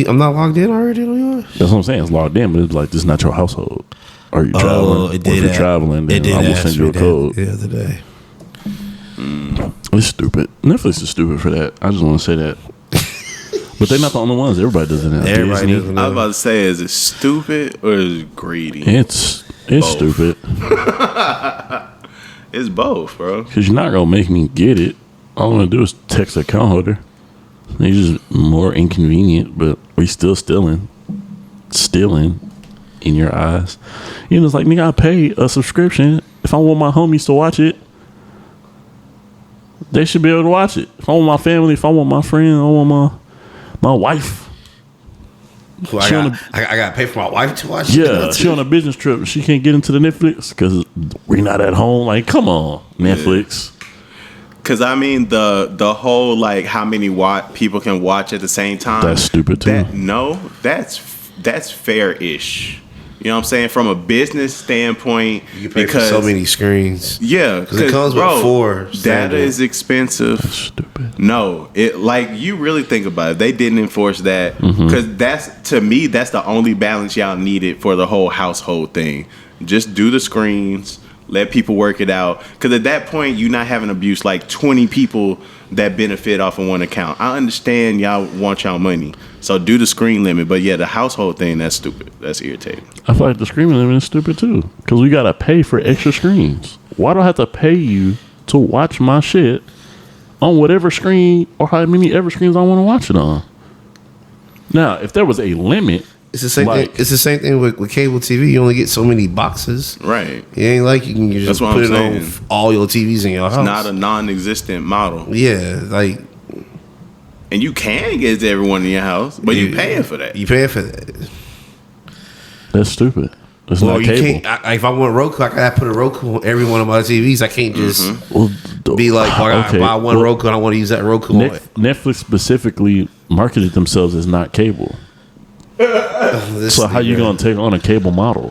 I'm not logged in already on yours? That's what I'm saying. It's logged in, but it's like, this is not your household. Are you traveling? it Or if did. you're traveling, then I will send you a code. the other day. It's stupid. Netflix is stupid for that. I just want to say that. But they're not the only ones. Everybody does it now. Everybody Disney. does it now. I was about to say, is it stupid or is it greedy? It's Both. stupid. It's both, bro. Because you're not going to make me get it. All I'm going to do is text the account holder. It's just more inconvenient, but we still stealing. Stealing in your eyes. You know, it's like, nigga, I pay a subscription. If I want my homies to watch it, they should be able to watch it. If I want my family, if I want my friend, I want my wife. Well, I got to pay for my wife to watch it. Yeah, she on a business trip. She can't get into the Netflix because we're not at home. Like, come on, Netflix. Because, I mean, the whole, like, how many people can watch at the same time. That's stupid, too. That's fair-ish. You know what I'm saying? From a business standpoint. You can pay for so many screens. Yeah. Because it comes with 4. Data is expensive. That's stupid. No. You really think about it. They didn't enforce that. Because to me, that's the only balance y'all needed for the whole household thing. Just do the screens. Let people work it out. Because at that point, you're not having abuse like 20 people that benefit off of one account. I understand y'all want y'all money. So do the screen limit. But yeah, the household thing, that's stupid. That's irritating. I feel like the screen limit is stupid too. Because we got to pay for extra screens. Why do I have to pay you to watch my shit on whatever screen or how many ever screens I want to watch it on? Now, if there was a limit. It's the same thing. It's the same thing with cable TV. You only get so many boxes. Right. It ain't like you can just put it on all your TVs in your house. It's not a non-existent model. Yeah, like. And you can get it to everyone in your house, but you paying for that. You paying for that. That's stupid. It's not cable. If I want Roku, I gotta put a Roku on every one of my TVs. I can't just be like, I buy one Roku and I want to use that Roku on it. Netflix specifically marketed themselves as not cable. So how you gonna take on a cable model?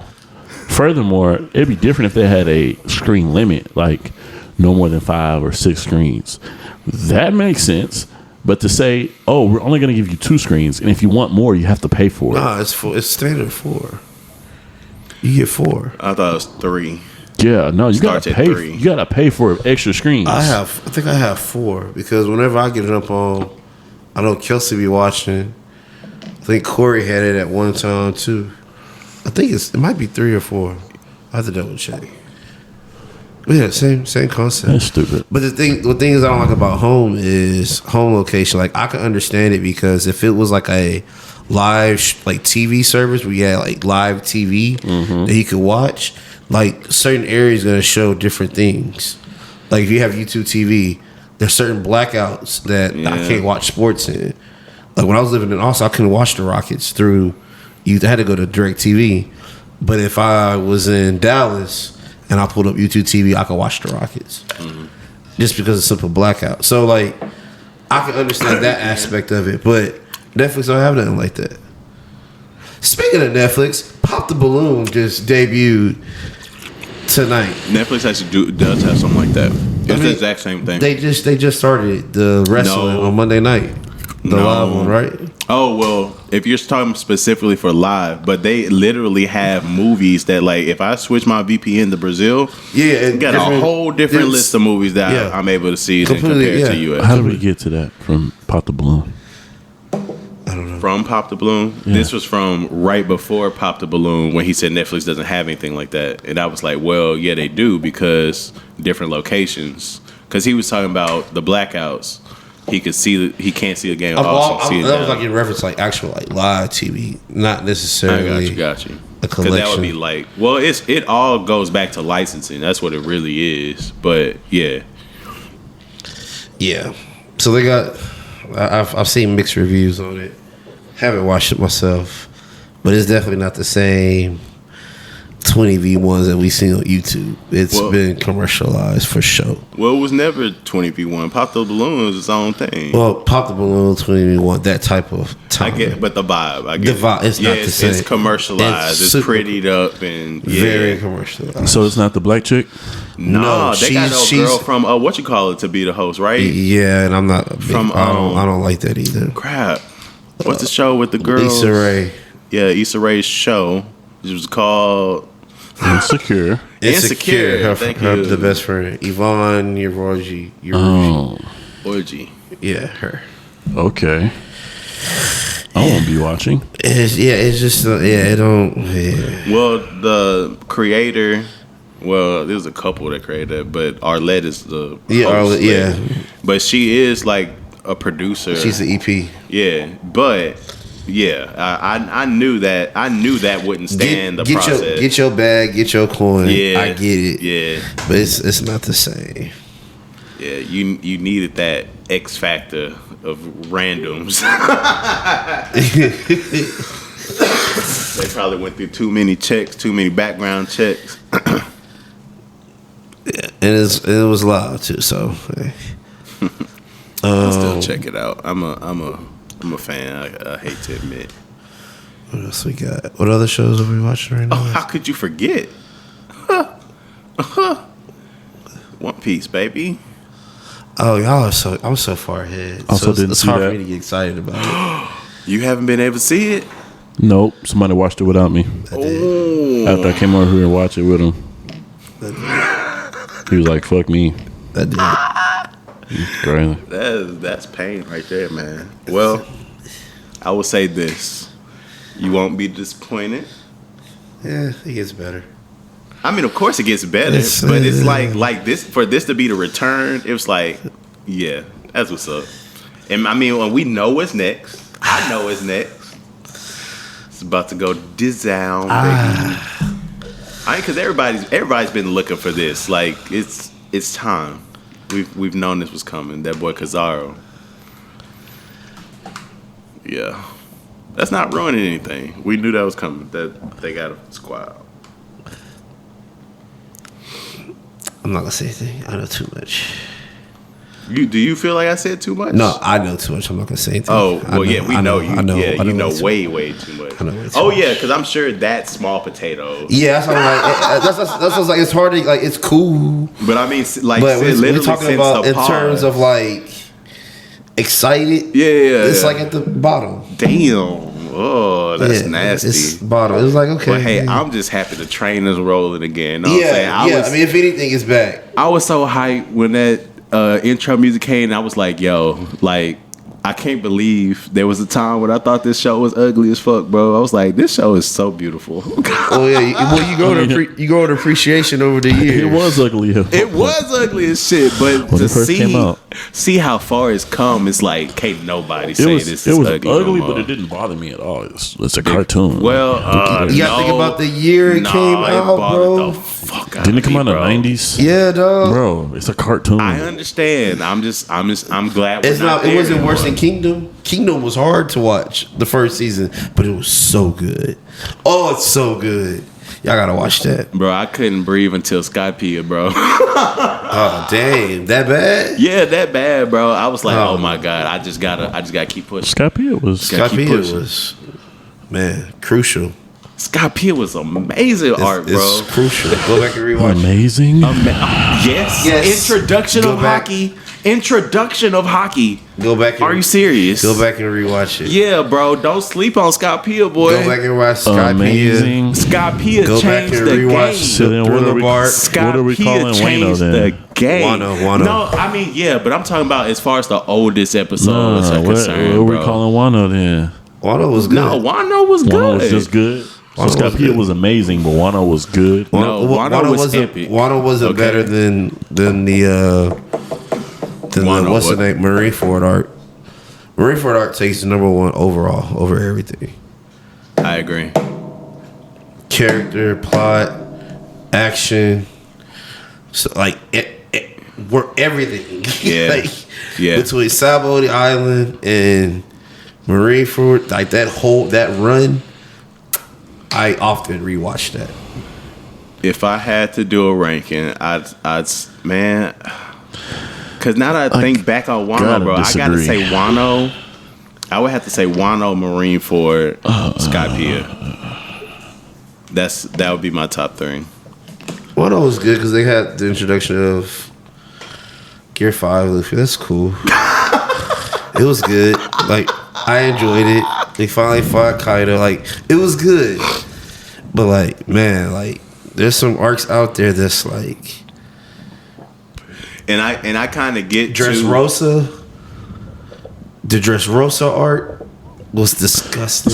Furthermore, it'd be different if they had a screen limit, like no more than 5 or 6 screens. That makes sense. But to say, oh, we're only gonna give you 2 screens, and if you want more, you have to pay for it. Nah, it's standard 4. You get 4. I thought it was 3. Yeah, no, you gotta pay. 3. You gotta pay for extra screens. I think I have 4 because whenever I get it up on, I know Kelsey be watching. I think Corey had it at one time too. I think it might be 3 or 4. I have to double check. But yeah, same concept. That's stupid. But the thing is I don't like about home is home location. Like I can understand it because if it was like a live like TV service where you had like live TV that you could watch, like certain areas gonna show different things. Like if you have YouTube TV, there's certain blackouts that I can't watch sports in. Like when I was living in Austin, I couldn't watch the Rockets through. You had to go to DirecTV. But if I was in Dallas and I pulled up YouTube TV, I could watch the Rockets just because of simple blackout. So like, I can understand that aspect of it, but Netflix don't have nothing like that. Speaking of Netflix, Pop the Balloon just debuted tonight. Netflix actually does have something like that. It's the exact same thing. They just started the wrestling on Monday night. The live one, right? Oh, well, if you're talking specifically for live, but they literally have movies that, like, if I switch my VPN to Brazil, you got a whole different list of movies that I'm able to see compared to US. How did we get to that from Pop the Balloon? I don't know. From Pop the Balloon? Yeah. This was from right before Pop the Balloon when he said Netflix doesn't have anything like that. And I was like, well, yeah, they do because different locations. Because he was talking about the blackouts. He could see he can't see the game. That was like in reference, like actual like live TV, not necessarily. I got you. A collection. Because that would be like, well, it all goes back to licensing. That's what it really is. But yeah. So they got. I've seen mixed reviews on it. Haven't watched it myself, but it's definitely not the same 20v1s that we seen on YouTube. It's been commercialized for sure. Well, it was never 20v1. Pop the Balloon was its own thing. Well, Pop the Balloon, 20v1, that type of time. I get it, but the vibe. I get the vibe. It's not the same. It's commercialized. It's prettied up and very commercialized. So it's not the black chick? No, they got no girl from what you call it to be the host, right? Yeah, and I'm not a big, I don't like that either. Crap. What's the show with the girls? Issa Rae. Yeah, Issa Rae's show. It was called Insecure. Insecure. Her the best friend, Yvonne Orgy. Orgy. Yeah, her. Okay. I won't be watching. It's just it don't. Yeah. Well, the creator. Well, there's a couple that created it, but Arlette is the host. But she is like a producer. She's the EP. Yeah, but yeah, I knew that. I knew that wouldn't stand the process. Get your bag, get your coin. Yeah, I get it. Yeah, but it's not the same. Yeah, you needed that X factor of randoms. They probably went through too many checks, too many background checks. Yeah, and it was loud too. So I'll still check it out. I'm a fan. I hate to admit. What else we got? What other shows are we watching right now? Oh, how could you forget? One Piece, baby. Oh, y'all are I'm so far ahead. Also so it's hard that. for me to get excited about it. You haven't been able to see it? Nope. Somebody watched it without me. After I came over here and watched it with him. He was like, fuck me. I did. Crazy. That's pain right there, man. Well, I will say this. You won't be disappointed. Yeah, it gets better. I mean, of course it gets better, but it's like this, for this to be the return, it was like, yeah, that's what's up. And I mean, when we know what's next, I know what's next. It's about to go down, baby. Because everybody's been looking for this. Like it's time. We've known this was coming. That boy Kizaru. Yeah, that's not ruining anything. We knew that was coming. That they got a squad. I'm not gonna say anything. I know too much. Do you feel like I said too much? No, I know too much. I'm not gonna say anything. Oh, well, yeah, we know you. Yeah, you know way too much. I know way too oh much. yeah, because I'm sure that small potato. Yeah, that's what I'm like. That's what's like. It's hard to like. It's cool, But I mean, like, but literally we're talking since about the in terms of like excited. Yeah, it's like at the bottom. Damn. Oh, that's nasty. It's bottom. It's like okay. But hey, I'm just happy the train is rolling again. Know what I'm saying? I mean, if anything, it's back. I was so hyped when that intro music came. And I was like, yo, like, I can't believe there was a time when I thought this show was ugly as fuck, bro. I was like, this show is so beautiful. Oh yeah, you go to appreciation over the years. It was ugly. It was ugly as shit, but when to it first came out. see how far it's come, it's like can't nobody say this it is was ugly. ugly, no but more. it didn't bother me at all. It's a cartoon. Well, you gotta think about the year it came out, bro. The fuck out Didn't it of come me, out in the bro. 90s? Yeah, dog. Bro, it's a cartoon. I understand. I'm glad It's not. there It wasn't worse anymore. than Kingdom. Kingdom was hard to watch the first season, but it was so good. Oh, it's so good. Y'all gotta watch that. Bro, I couldn't breathe until Skypea, bro. Oh, damn, that bad? Yeah, that bad, bro. I was like, Oh. oh my god, I just gotta keep pushing. Skypea was. Gotta keep Skypea pushing. was, man, crucial. Skypea was amazing art, bro. It's crucial. Go back and rewatch it. Amazing. Yes. Yes. Introduction Go of back. hockey. Introduction of hockey. Go back. And, Are you serious? Go back and rewatch it. Yeah, bro. Don't sleep on Skypea, boy. Go back and watch Skypea. Amazing. Skypea Go back changed and the rewatch game. So then what Thriller are we- Bark. What are we calling Skypea Wano changed then? the game. Wano. No, I mean, yeah, but I'm talking about as far as the oldest episodes Nah, are what concerned, are we bro. calling Wano then? Wano was good. No, Wano was good. Wano was just good. So Wano was Skypea good. was amazing, but Wano was good. No, Wano was wasn't. epic. Wano wasn't Okay. better than Wano what's the what? name? Marineford art. Marineford art takes the number one overall over everything. I agree. Character, plot, action, so like work everything. Yeah. Like, Yeah. Between Sabo the Island and Marineford, like that run, I often rewatch that. If I had to do a ranking, I'd man, because now that I think back on Wano, gotta bro, I gotta disagree. say Wano. I would have to say Wano, Marineford, Skypea. That would be my top three. Wano was good because they had the introduction of Gear 5 Luffy. That's cool. It was good. Like, I enjoyed it. They finally fought Kaido. Like, it was good. But, like, man, like, there's some arcs out there that's like And I kind of get Dressrosa. The Dressrosa art was disgusting.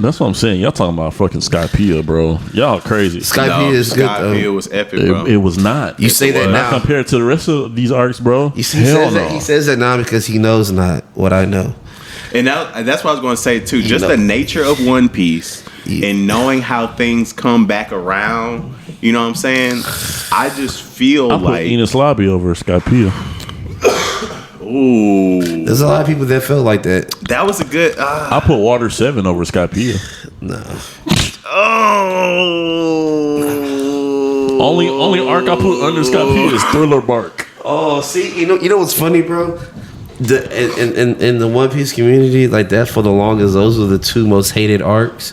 That's what I'm saying. Y'all talking about fucking Skypiea, bro. Y'all crazy. Skypiea is good though. Skypiea was epic, bro. It was not. You say that not now. compared to the rest of these arcs, bro. You see, he says that now because he knows not what I know. And that's what I was going to say too. Just the nature of One Piece and knowing how things come back around. You know what I'm saying? I just feel I put like Enos Lobby over Skypiea. ooh, There's a lot of people that felt like that. that was a good. I put Water 7 over Skypiea. No. Oh, Only arc I put under Skypiea is Thriller Bark. Oh, see, you know what's funny, bro? In the One Piece community, like that for the longest, those are the two most hated arcs.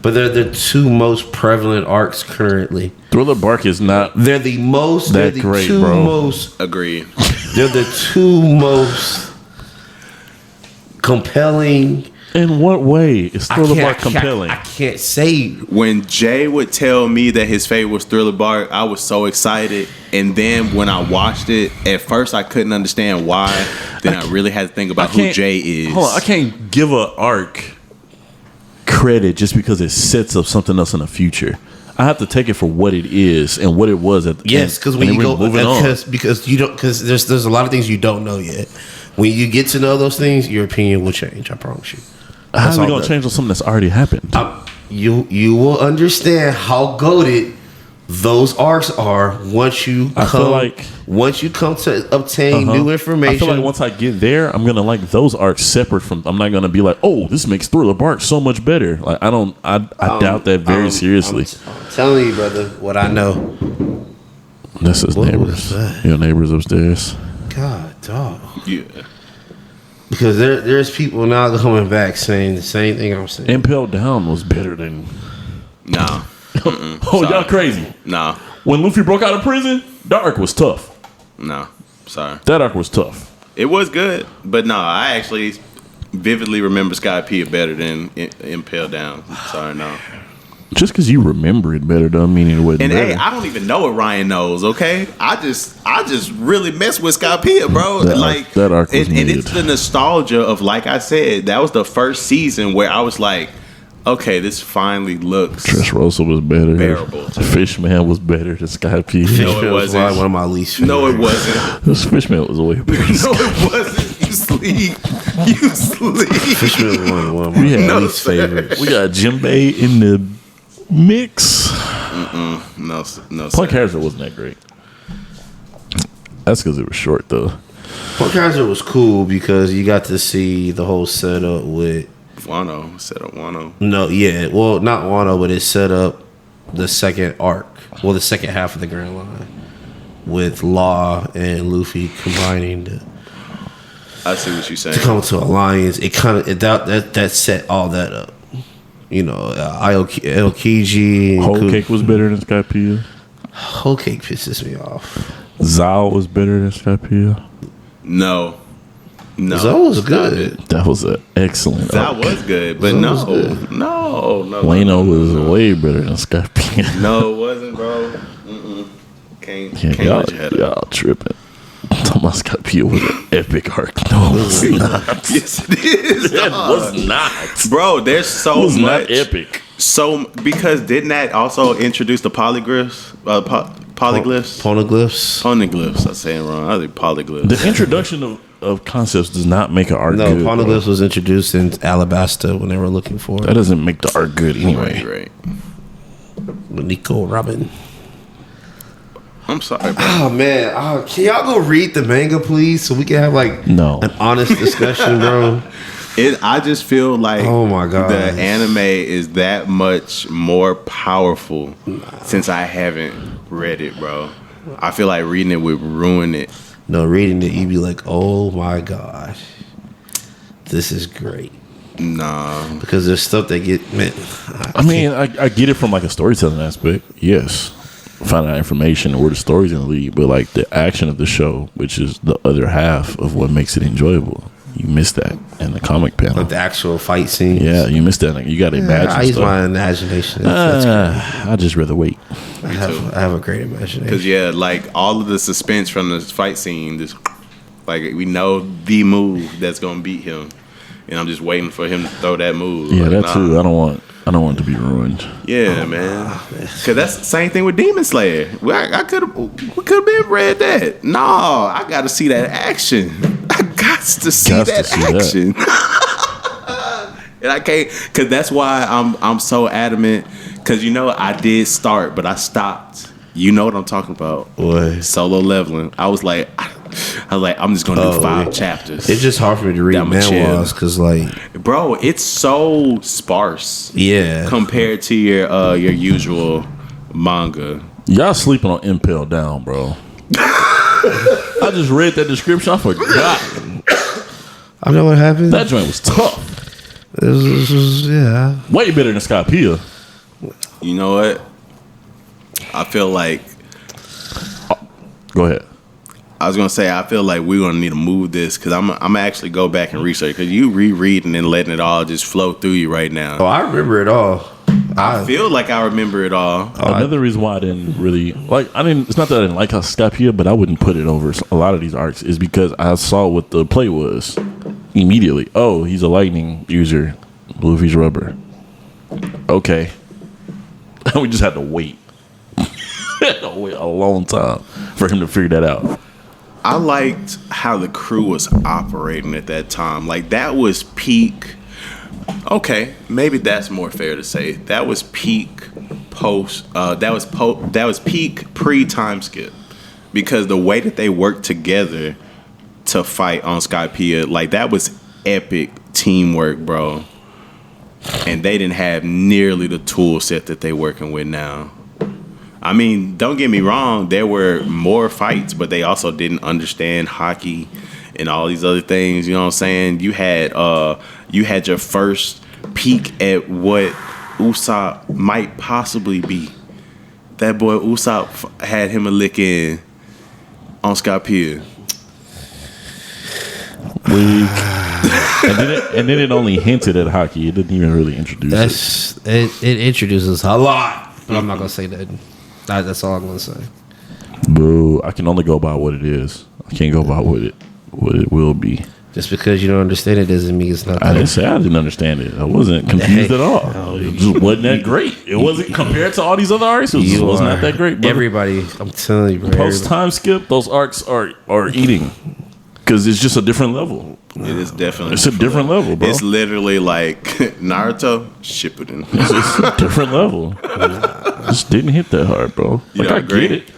But they're the two most prevalent arcs currently. Thriller Bark is not. They're the most. That great, two bro. most. agreed. They're the two most compelling. In what way is Thriller Bark compelling? I can't say. When Jay would tell me that his favorite was Thriller Bark, I was so excited. And then when I watched it, at first I couldn't understand why. Then I really had to think about who Jay is. Hold on, I can't give a arc credit just because it sets up something else in the future. I have to take it for what it is and what it was at the Yes, because when and you then go, moving on. because you don't, because there's a lot of things you don't know yet. When you get to know those things, your opinion will change. I promise you. How That's are we all gonna that- change on something that's already happened? You will understand how goated those arcs are once you I feel like- come to obtain new information. I feel like once I get there, I'm gonna like those arcs separate from. I'm not gonna be like, oh, this makes Thriller Bark so much better. Like I doubt that very seriously. I'm telling you, brother, what I know. That's his What neighbors. was that? Your neighbors upstairs. God, dog. Yeah. Because there's people now coming back saying the same thing I'm saying. Impel Down was better than. No. Oh, y'all crazy. No. When Luffy broke out of prison, that arc was tough. No. Sorry. That arc was tough. It was good, but no, I actually vividly remember Skypiea better than Impel Down. Sorry, no. Just because you remember it better doesn't mean it wasn't And better. hey, I don't even know what Ryan knows. Okay, I just really mess with Skypiea, bro. That arc was and it's mid. the nostalgia of, like I said, that was the first season where I was like, okay, this finally looks. Dressrosa was better. Bearable. Fishman was better than Skypiea. No, it was wasn't. one of my least favorite. No, it wasn't. This Fishman was way better. No, it wasn't. You sleep. You sleep. Fishman was one of my We had- least favorites. We got Jimbei in the mix. No, Punk sir. Hazard wasn't that great. That's because it was short, though. Punk Hazard was cool because you got to see the whole setup with. Wano. Set up Wano. No, yeah. Well, not Wano, but it set up the second arc. Well, the second half of the Grand Line with Law and Luffy combining to I see what you're saying. come to alliance. It kind of that set all that up. You know, Aokiji and Whole Cake was better than Skypiea. Whole Cake pisses me off. Zao was better than Skypiea. No. That was Stop good. it. That was an excellent That arc. was good, but That no, was good. no. Wano was way better than Skypiea. No, it wasn't, bro. Can't Yeah, let your head up. y'all tripping. Thomas Skypiea was an epic arc. No, it was not. Yes, it is. That dog. was not. Bro, there's so It was much. not epic. So because didn't that also introduce the polyglyphs? Polyglyphs. Poneglyphs. I say it wrong. I think polyglyphs. The introduction of concepts does not make an arc No, good. bro. Poneglyphs was introduced in Alabasta when they were looking for That it. doesn't make the arc good anyway. Right. Nico Robin. I'm sorry, bro. Oh man, can y'all go read the manga, please, so we can have like No. an honest discussion, bro? I just feel like Oh my God. the anime is that much more powerful since I haven't read it, bro. I feel like reading it would ruin it. No, reading it, you'd be like, oh my gosh, this is great. Nah. Because there's stuff that get man. I mean, I get it from like a storytelling aspect. Yes. Find out information and where the story's gonna lead, but like the action of the show, which is the other half of what makes it enjoyable, you miss that in the comic panel. Like the actual fight scenes. Yeah, you missed that. Like, you got to imagine I use stuff. my imagination. That's great. I'd just rather wait. I have a great imagination. Because, yeah, like all of the suspense from the fight scene, just like we know the move that's going to beat him. and I'm just waiting for him to throw that move. Yeah, Like, that nah. too. I don't want it to be ruined. Yeah, man. Cause that's the same thing with Demon Slayer. We could have been read that. No, I got to see that action. I got to see that action. And I can't, cause that's why I'm so adamant. Cause I did start, but I stopped. You know what I'm talking about? What? Solo leveling. I was like, I'm just gonna do 5 chapters. It's just hard for me to read manhwas because, like, bro, it's so sparse. Yeah. Compared to your usual manga. Y'all sleeping on Impel Down, bro. I just read that description. I forgot. I know what happened. That joint was tough. It was, yeah. Way better than Skypiea. You know what? I feel like. Go ahead. I was gonna say I feel like we're gonna need to move this because I'm actually go back and research because you rereading and letting it all just flow through you right now. Oh, I remember it all. I feel like I remember it all. Another reason why I didn't really like. It's not that I didn't like Skypiea, but I wouldn't put it over a lot of these arcs. Is because I saw what the play was immediately. Oh, he's a lightning user. Luffy's rubber. Okay. We just had to wait. Wait a long time for him to figure that out. I liked how the crew was operating at that time. Like that was peak. Okay, maybe that's more fair to say. That was peak post. That was peak pre-time skip, because the way that they worked together to fight on Skypiea, like that was epic teamwork, bro. And they didn't have nearly the tool set that they working with now. I mean, don't get me wrong, there were more fights, but they also didn't understand hockey and all these other things. You know what I'm saying? You had your first peek at what Usopp might possibly be. That boy Usopp had him a lick in on Skypiea. And then it only hinted at hockey. It didn't even really introduce it. It introduces a lot, but I'm not gonna say that. That's all I'm gonna say. Boo! I can only go by what it is. I can't go by what it will be. Just because you don't understand it doesn't mean it's not. I didn't say I didn't understand it. I wasn't confused at all. It just wasn't that great. It wasn't compared to all these other arcs. It just wasn't that great. Brother. Everybody, I'm telling you, bro. Post time skip, those arcs are eating because it's just a different level. It is definitely. It's a different level, bro. It's literally like Naruto Shippuden. It's just a different level. Just didn't hit that hard, bro. Like I agree? get it.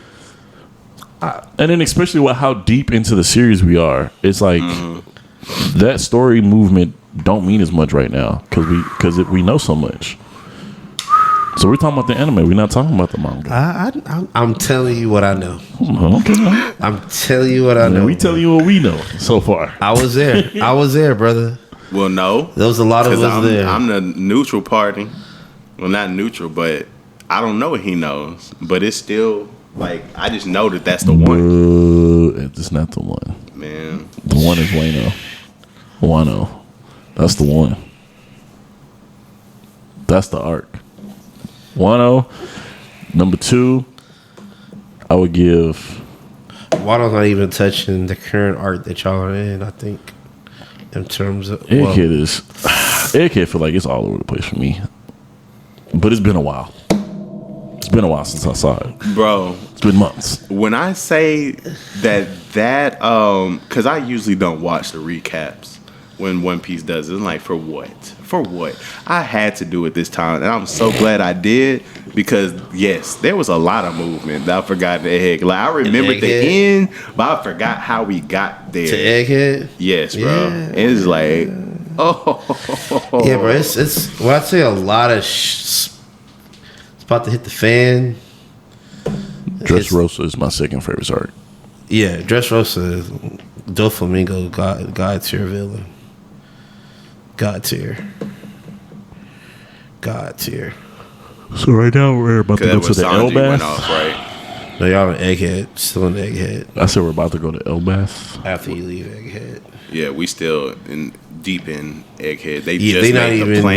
And then especially with how deep into the series we are, it's like that story movement don't mean as much right now because we know so much. So we're talking about the anime. We're not talking about the manga. I'm telling you what I know. Okay. I'm telling you what I know. We telling you what we know so far. I was there, brother. Well, no. There was a lot of us there. I'm the neutral party. Well, not neutral, but I don't know what he knows. But it's still, like, I just know that that's the one. It's not the one. Man. The one is Wano. That's the one. That's the arc. Wano. Number 2, I would give. Wano's not even touching the current arc that y'all are in, I think. In terms of Egghead feel like it's all over the place for me. But it's been a while. It's been a while since I saw it. Bro. It's been months. When I say that because I usually don't watch the recaps when One Piece does it. I'm like, for what? For what? I had to do it this time, and I'm so glad I did, because yes, there was a lot of movement that I forgot the Egghead. Like, I remembered the end, but I forgot how we got there. To Egghead? Yes, bro. Yeah. It's like, yeah, bro. It's when I say a lot of it's about to hit the fan. Dressrosa is my second favorite arc. Yeah, Dressrosa, Doflamingo, God tier villain. God tier. So right now we're about to go to the Elbaf. Right? No, y'all in Egghead. Still in Egghead. I said we're about to go to Elbaf. After you leave Egghead. Yeah, we still deep in Egghead. They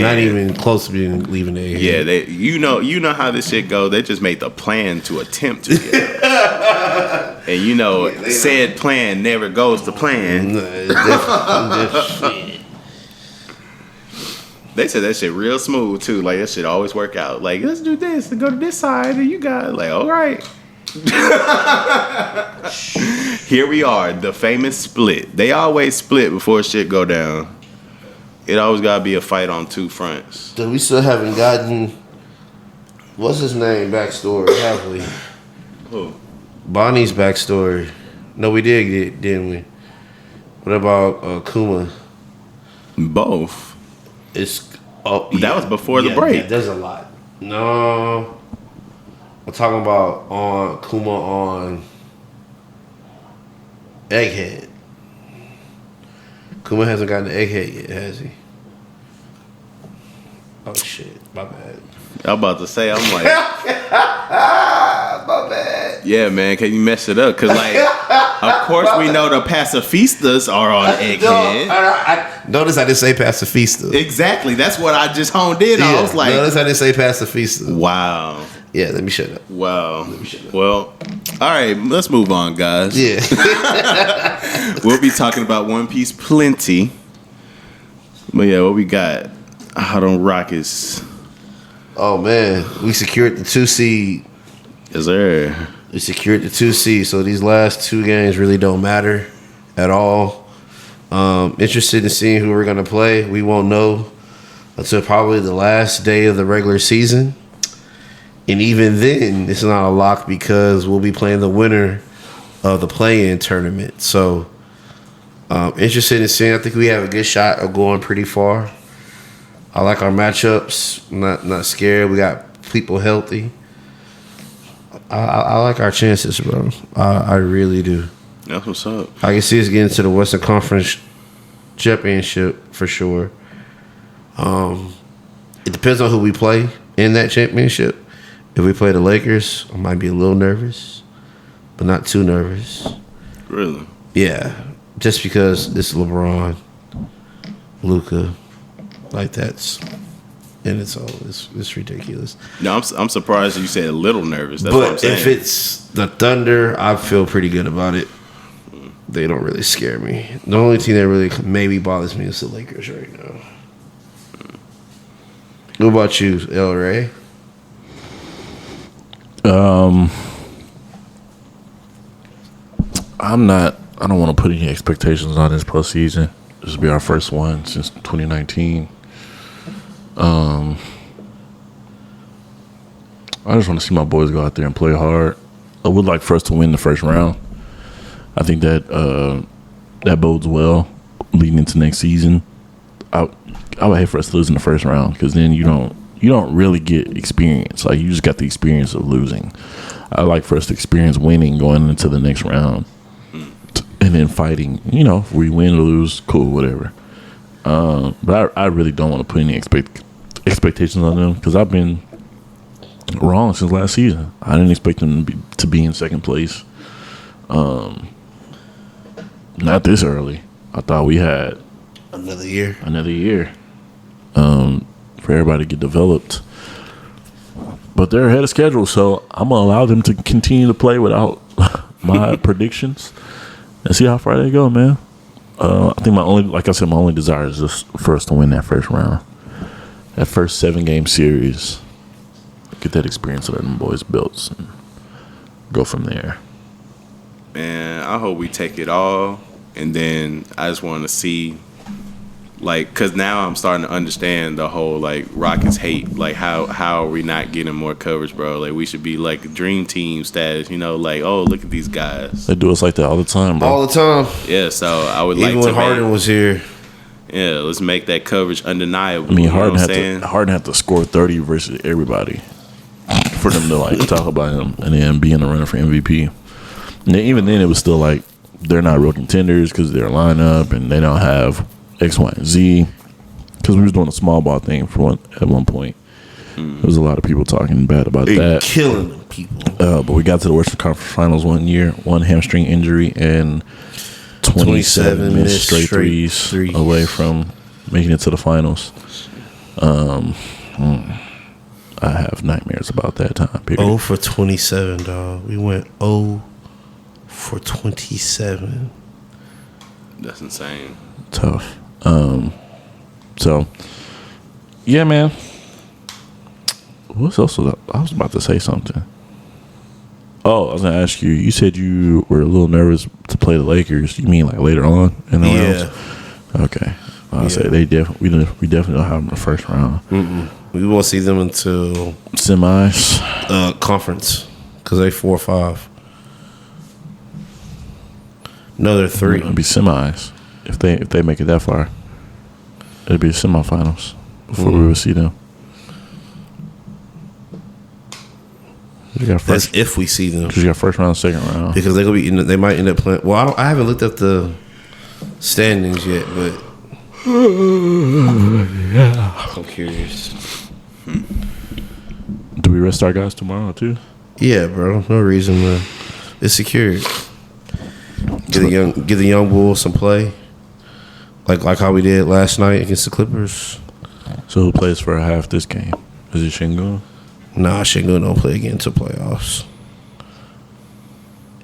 not even close to being leaving Egghead. Yeah, you know how this shit go. They just made the plan to attempt to get it. And said plan never goes to plan. Shit. They said that shit real smooth too. Like that shit always work out. Like let's do this and go to this side, and you got like all right. Here we are, the famous split. They always split before shit go down. It always gotta be a fight on two fronts. Dude, we still haven't gotten what's his name backstory, have we? Who? Bonnie's backstory. No, we did get, didn't we? What about Kuma? Both. It's That was before the break. Yeah, there's a lot. No, I'm talking about on Kuma on Egghead. Kuma hasn't gotten the Egghead yet, has he? Oh shit, my bad. I'm about to say, I'm like, My bad. yeah, man, can you mess it up? Cause like, of course we know the pacifistas are on Egghead. Notice I didn't say pacifista. Exactly, that's what I just honed in on. I was like, notice I didn't say pacifista. wow. Yeah, let me shut up. Wow. Well, all right, let's move on, guys. Yeah. We'll be talking about One Piece plenty. But yeah, what we got? Hot on Rockets. Oh man, we secured the 2 seed. Yes, sir. We secured the 2 seed, so these last 2 games really don't matter at all. Interested in seeing who we're gonna play. We won't know until probably the last day of the regular season. And even then, it's not a lock because we'll be playing the winner of the play-in tournament. So, interested in seeing. I think we have a good shot of going pretty far. I like our matchups. Not scared. We got people healthy. I like our chances, bro. I really do. That's what's up. I can see us getting to the Western Conference Championship for sure. It depends on who we play in that championship. If we play the Lakers, I might be a little nervous, but not too nervous. Really? Yeah, just because it's LeBron, Luka, like that's, and it's ridiculous. No, I'm surprised you said a little nervous. That's what I'm But saying. if it's the Thunder, I feel pretty good about it. They don't really scare me. The only team that really maybe bothers me is the Lakers right now. What about you, El Ray? I don't want to put any expectations on this postseason. This will be our first one since 2019. I just want to see my boys go out there and play hard. I would like for us to win the first round. I think that that bodes well leading into next season. I would hate for us to lose in the first round because then you don't really get experience. Like you just got the experience of losing. I like for us to experience winning going into the next round, and then fighting. You know, if we win or lose, cool, whatever. But I really don't want to put any expectations on them because I've been wrong since last season. I didn't expect them to be in second place. Not this early. I thought we had Another year. For everybody to get developed. But they're ahead of schedule, so I'm going to allow them to continue to play without my predictions and see how far they go, man. I think my only desire is just for us to win that first round. That first 7-game series. Get that experience that them boys built and go from there. Man, I hope we take it all. And then I just want to see, like, because now I'm starting to understand the whole, like, Rockets hate. Like, how are we not getting more coverage, bro? Like, we should be, like, dream team status, you know? Like, oh, look at these guys. They do us like that all the time, bro. All the time. Yeah, so I would Even like to when Harden was here. Yeah, let's make that coverage undeniable. I mean, you know Harden had to score 30 versus everybody for them to, like, talk about him and then be in the running for MVP. And then, even then, it was still, like, they're not real contenders because they're lineup and they don't have X, Y, and Z. Because we was doing a small ball thing at one point. There was a lot of people talking bad about that. Killing them people. But we got to the Western Conference Finals one year, one hamstring injury, and 27 missed straight threes away from making it to the finals. I have nightmares about that time period. 0 for 27, dog. We went 0 for 27. That's insane. Tough. So Yeah, man. What's else? I was about to say something. Oh, I was gonna ask you. You said you were a little nervous to play the Lakers. You mean like later on in the rounds? Okay. I say we definitely don't have them in the first round. We won't see them until semis, conference, because they 4 or 5. No, they're 3. It'll be semis if they make it that far. It'll be semifinals before we will see them. That's if we see them. Because you got first round, second round. Because they're gonna be. They might end up playing. Well, I haven't looked up the standings yet, but yeah, I'm curious. Do we rest our guys tomorrow too? Yeah, bro. No reason to. It's secured. Give the young bulls some play, like how we did last night against the Clippers. So who plays for a half this game? Is it Shingo? Nah, Shingo don't play again until playoffs.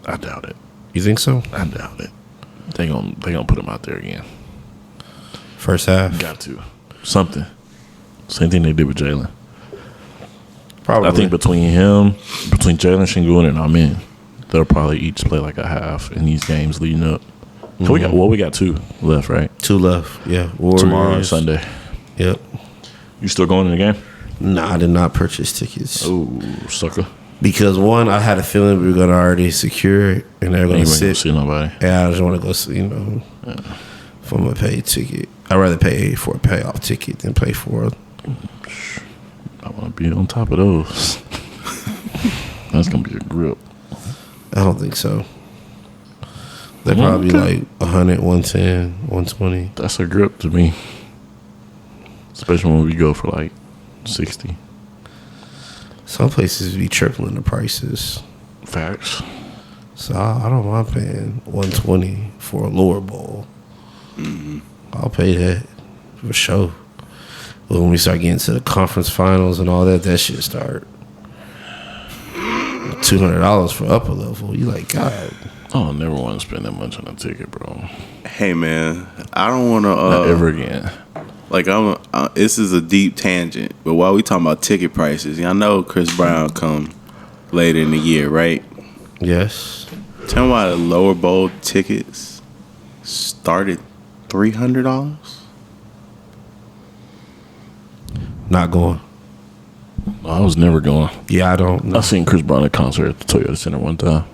I doubt it. You think so? I doubt it. They gonna put him out there again. First half. Got to. Something. Same thing they did with Jalen. Probably. I think between Jalen Shingun and Amin, they'll probably each play like a half in these games leading up. Mm-hmm. So we got 2 left, right? 2 left. Yeah. Warriors. Tomorrow and Sunday. Yep. You still going in the game? Nah, I did not purchase tickets. Oh, sucker. Because one, I had a feeling we were gonna already secure it, and they're gonna sit. See nobody. Yeah, I just want to go see, for my paid ticket. I'd rather pay for a payoff ticket than pay for it. I want to be on top of those. That's gonna be a grip. I don't think so. They're probably like 100, 110, 120. That's a grip to me. Especially when we go for like 60. Some places be tripling the prices. Facts. So I don't mind paying 120 for a lower bowl. I'll pay that for sure. But when we start getting to the conference finals and all that shit start $200 for upper level. You like, God. Oh, I never want to spend that much on a ticket, bro. Hey, man, I don't want to. Not ever again. Like, this is a deep tangent, but while we talking about ticket prices, y'all know Chris Brown come later in the year, right? Yes. Tell me why the lower bowl tickets started $300. Not going. I was never going. Yeah, I don't know. I seen Chris Brown at a concert at the Toyota Center one time.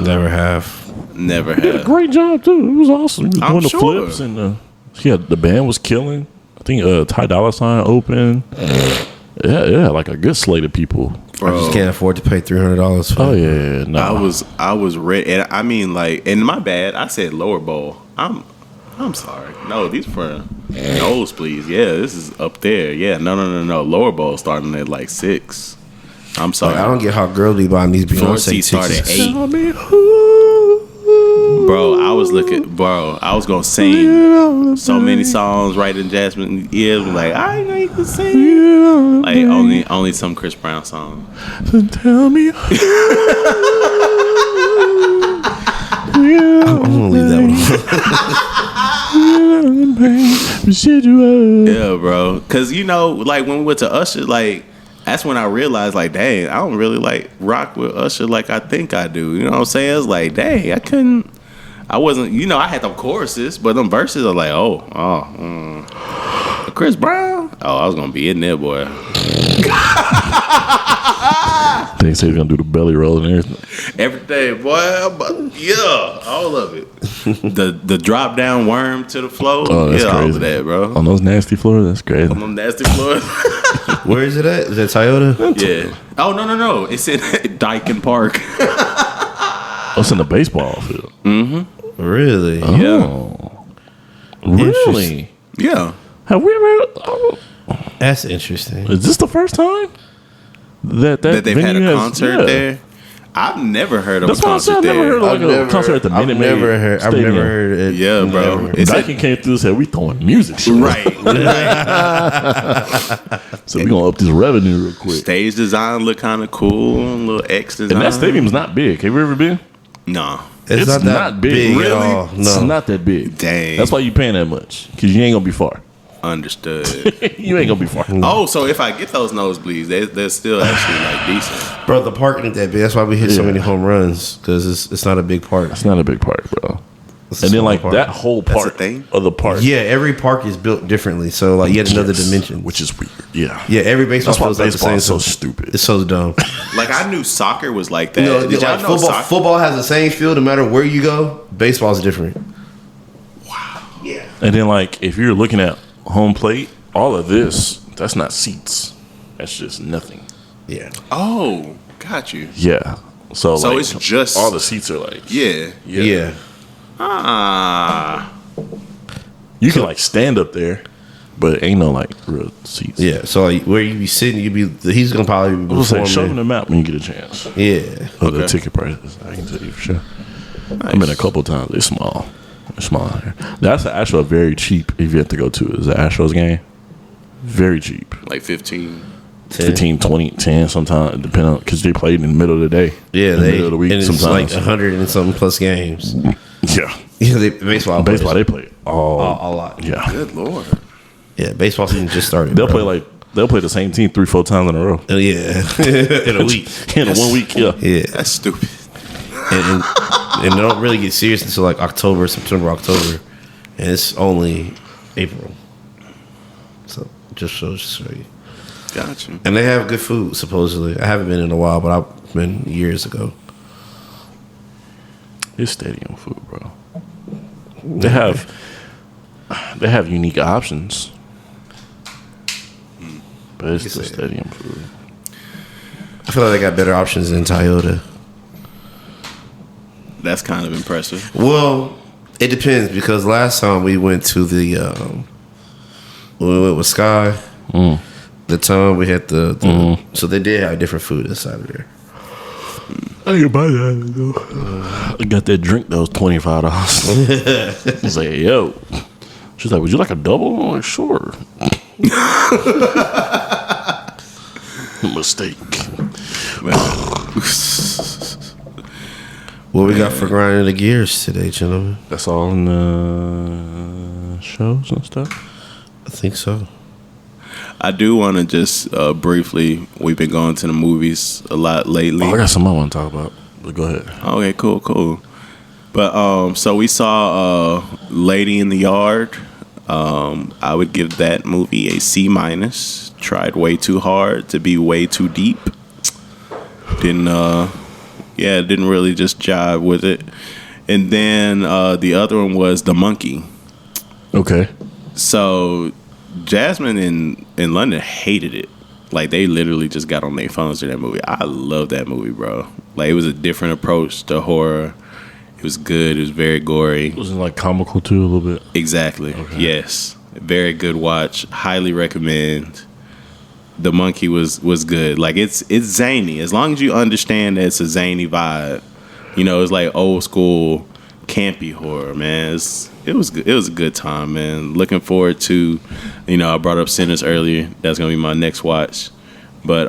Never have. Never He did a have. great job too. It was awesome. He was I'm doing the sure. flips and the band was killing. I think Ty Dolla $ign open. Yeah, like a good slate of people. Bro. I just can't afford to pay $300 for Oh it. yeah, no. I was ready, and I mean, like, and my bad. I said lower bowl. I'm sorry. No, these for nosebleeds. Yeah, this is up there. Yeah, no. Lower bowl starting at like 6. I'm sorry. Like, I don't get how girls be buying these Floor Beyonce seats start at tickets. 8. Bro, I was gonna sing so many songs right in Jasmine ears. Like, I know you can sing. Like only some Chris Brown songs. So tell me. I'm gonna leave that one. Yeah, bro. Cause like when we went to Usher, like that's when I realized, like, dang, I don't really like rock with Usher like I think I do. You know what I'm saying? It's like, dang, I wasn't, I had them choruses, but them verses are like, Chris Brown? Oh, I was gonna be in there, boy. They say they're gonna do the belly roll and everything. Every day, boy. Yeah, all of it. the drop down worm to the floor. Oh, that's all crazy. of that, bro. On those nasty floors, that's crazy. On them nasty floors. Where is it at? Is that Toyota? Yeah. Oh, no. It's in Dyken Park. Oh, it's in the baseball field. Mm-hmm. Really? Oh. Really? Yeah. Have we ever? Oh. That's interesting. Is this the first time that they've had a venue concert there? I've never heard of That's a what I said. concert I've never heard there. of like a concert at the Minute Maid I've Stadium. never heard it. Yeah, bro. Never. It's Dyken came through and said, we throwing music show. Right. So we're going to up this revenue real quick. Stage design look kind of cool. A little X design. And that stadium's not big. Have you ever been? No. It's not big Really? at all. No. It's not that big. Dang. That's why you paying that much. Because you ain't going to be far. Understood. You ain't gonna be far. Oh, so if I get those nosebleeds, they're still actually like decent. Bro, the park ain't that big. That's why we hit so many home runs, because it's not a big park. It's not a big park, bro. It's a And then small like park. that whole That's a part thing? of the park. Yeah, every park is built differently, so like yet another Yes, dimension. which is weird. Yeah. Yeah, every baseball That's why feels like the baseball same. is so stupid. It's so dumb. Like I knew soccer was like that. You know, Did y'all like know soccer? football has the same field no matter where you go. Baseball's different. Yeah. And then like if you're looking at home plate, all of this, that's not seats. That's just nothing. Yeah. Oh, got you. Yeah. So like, it's just all the seats are like Yeah. Yeah. Ah. You can like stand up there, but ain't no like real seats. Yeah. So like, where you be sitting, he's gonna probably be I was like, show performing. them the map when you get a chance. Yeah. Of the Okay. ticket prices, I can tell you for sure. I've been a couple times. It's small. It's small out here. That's actually very cheap if you have to go to. Is the Astros game? Very cheap. Like 15. 15, 20, 10 sometimes, depending on, because they played in the middle of the day. Yeah, in the middle of the week and it's sometimes. like 100 and something plus games. Yeah. Yeah, baseball. Baseball, players. they play all. a lot. Yeah. Good lord. Yeah, baseball season just started. They'll bro. play the same team 3-4 times in a row. Oh, yeah, in a week. In 1 week, yeah. Yeah, That's stupid. and they don't really get serious until like September, October, and it's only April. So just shows you. Gotcha. And they have good food supposedly. I haven't been in a while, but I've been years ago. It's stadium food, bro. They have unique options, but it's the stadium food. I feel like they got better options than Toyota. That's kind of impressive. Well, it depends because last time we went to the when we went with Sky, the time we had the so they did have different food inside of there. I can buy that though. I got that drink that was $25. I was like, yo. She's like, would you like a double? I'm like, sure. Mistake. What we got for grinding the gears today, gentlemen? That's all in the shows and stuff. I think so. I do want to just briefly, we've been going to the movies a lot lately. Oh, I got something I want to talk about. But go ahead. Okay, cool. But so we saw Lady in the Yard. I would give that movie a C-. Tried way too hard to be way too deep. Didn't really just jive with it. And then the other one was The Monkey. Okay. So Jasmine in London hated it. Like they literally just got on their phones to that movie. I love that movie, bro. Like it was a different approach to horror. It was good. It was very gory. Wasn't it like comical too a little bit? Exactly. Okay. Yes. Very good watch. Highly recommend. The Monkey was good. Like it's zany. As long as you understand that it's a zany vibe. You know, it's like old school campy horror, man. It was good. It was a good time, man. Looking forward to, I brought up Sinners earlier. That's gonna be my next watch. But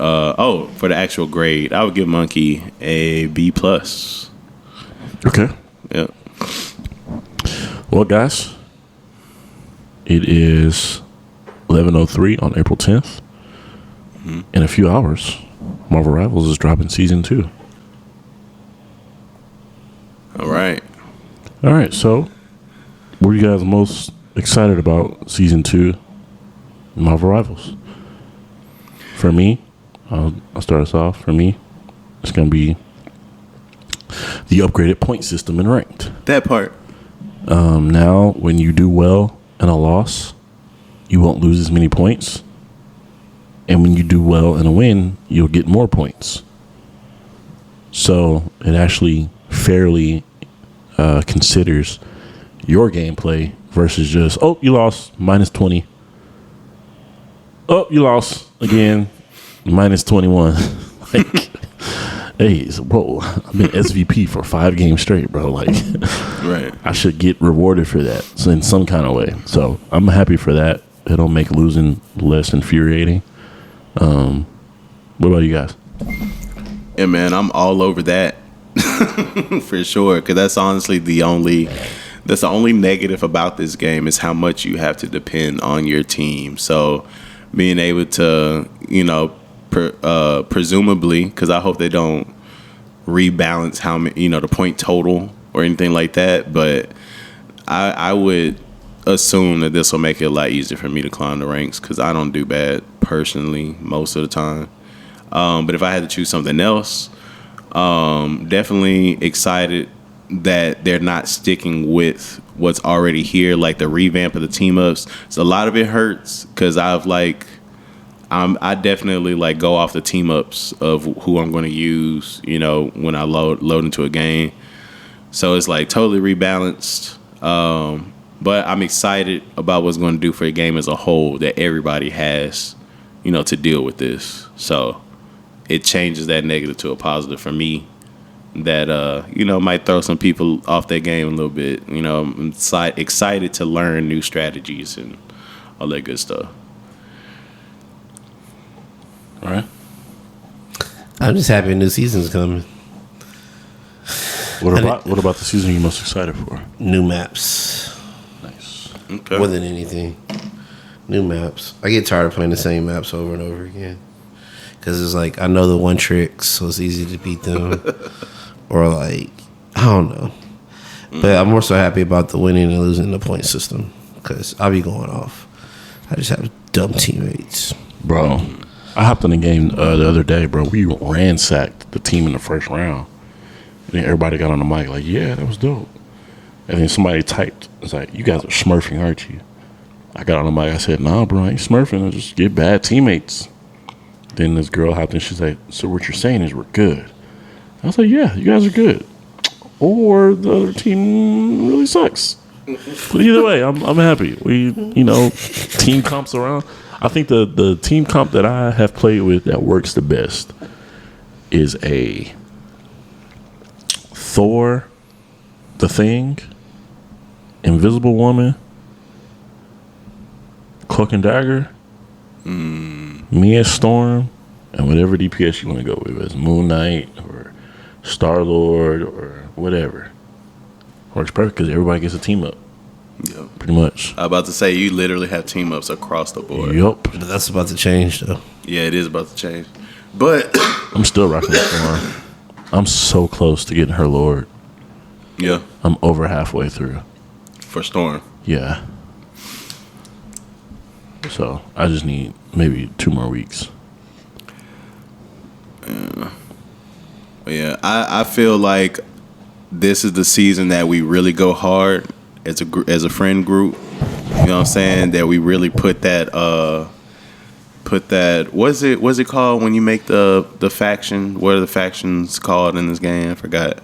for the actual grade, I would give Monkey a B+. Okay. Yep. Well, guys, it is 11:03 on April 10th. In a few hours, Marvel Rivals is dropping season 2. All right. All right, so what are you guys most excited about season 2 Marvel Rivals? For me, I'll start us off. For me, it's going to be the upgraded point system in ranked. That part. Now, when you do well in a loss, you won't lose as many points. And when you do well in a win, you'll get more points. So it actually fairly considers your gameplay versus just, oh, you lost, -20. Oh, you lost again, -21. Like, hey, whoa, I've been SVP for 5 games straight, bro. Like, Right. I should get rewarded for that in some kind of way. So I'm happy for that. It'll make losing less infuriating. What about you guys? Yeah, man, I'm all over that for sure. Because that's honestly the only that's the only negative about this game is how much you have to depend on your team. So being able to, presumably, because I hope they don't rebalance how many, the point total or anything like that. But I would assume that this will make it a lot easier for me to climb the ranks because I don't do bad personally most of the time. But if I had to choose something else, definitely excited that they're not sticking with what's already here, like the revamp of the team ups. So a lot of it hurts because I definitely like go off the team ups of who I'm going to use, when I load into a game. So it's like totally rebalanced. But I'm excited about what's going to do for the game as a whole that everybody has, to deal with this. So it changes that negative to a positive for me that, might throw some people off their game a little bit. I'm excited to learn new strategies and all that good stuff. All right. I'm just happy a new season's coming. What about the season you're most excited for? New maps. Nice. Okay. More than anything. New maps. I get tired of playing the same maps over and over again. Because it's like, I know the one tricks, so it's easy to beat them. Or like, I don't know. But I'm more so happy about the winning and losing the point system. Because I'll be going off. I just have dumb teammates. Bro, I hopped in the game the other day, bro. We ransacked the team in the first round. And then everybody got on the mic like, yeah, that was dope. And then somebody typed, it's like, you guys are smurfing, aren't you? I got on the mic. I said, nah, bro, I ain't smurfing. I just get bad teammates. Then this girl hopped in. She's like, so what you're saying is we're good. I was like, yeah, you guys are good. Or the other team really sucks. But either way, I'm happy. We, team comps around. I think the team comp that I have played with that works the best is a Thor, the Thing, Invisible Woman, Cloak and Dagger, me as Storm, and whatever DPS you want to go with, as Moon Knight or Star Lord or whatever. Works perfect because everybody gets a team up. Yep. Pretty much. I was about to say, you literally have team ups across the board. Yup. But that's about to change, though. Yeah, it is about to change. But I'm still rocking with Storm. I'm so close to getting her Lord. yeah, I'm over halfway through. for Storm. Yeah. So I just need maybe 2 more weeks. Yeah, I feel like this is the season that we really go hard as a friend group. You know what I'm saying? That we really put that what's it called when you make the faction? What are the factions called in this game? I forgot.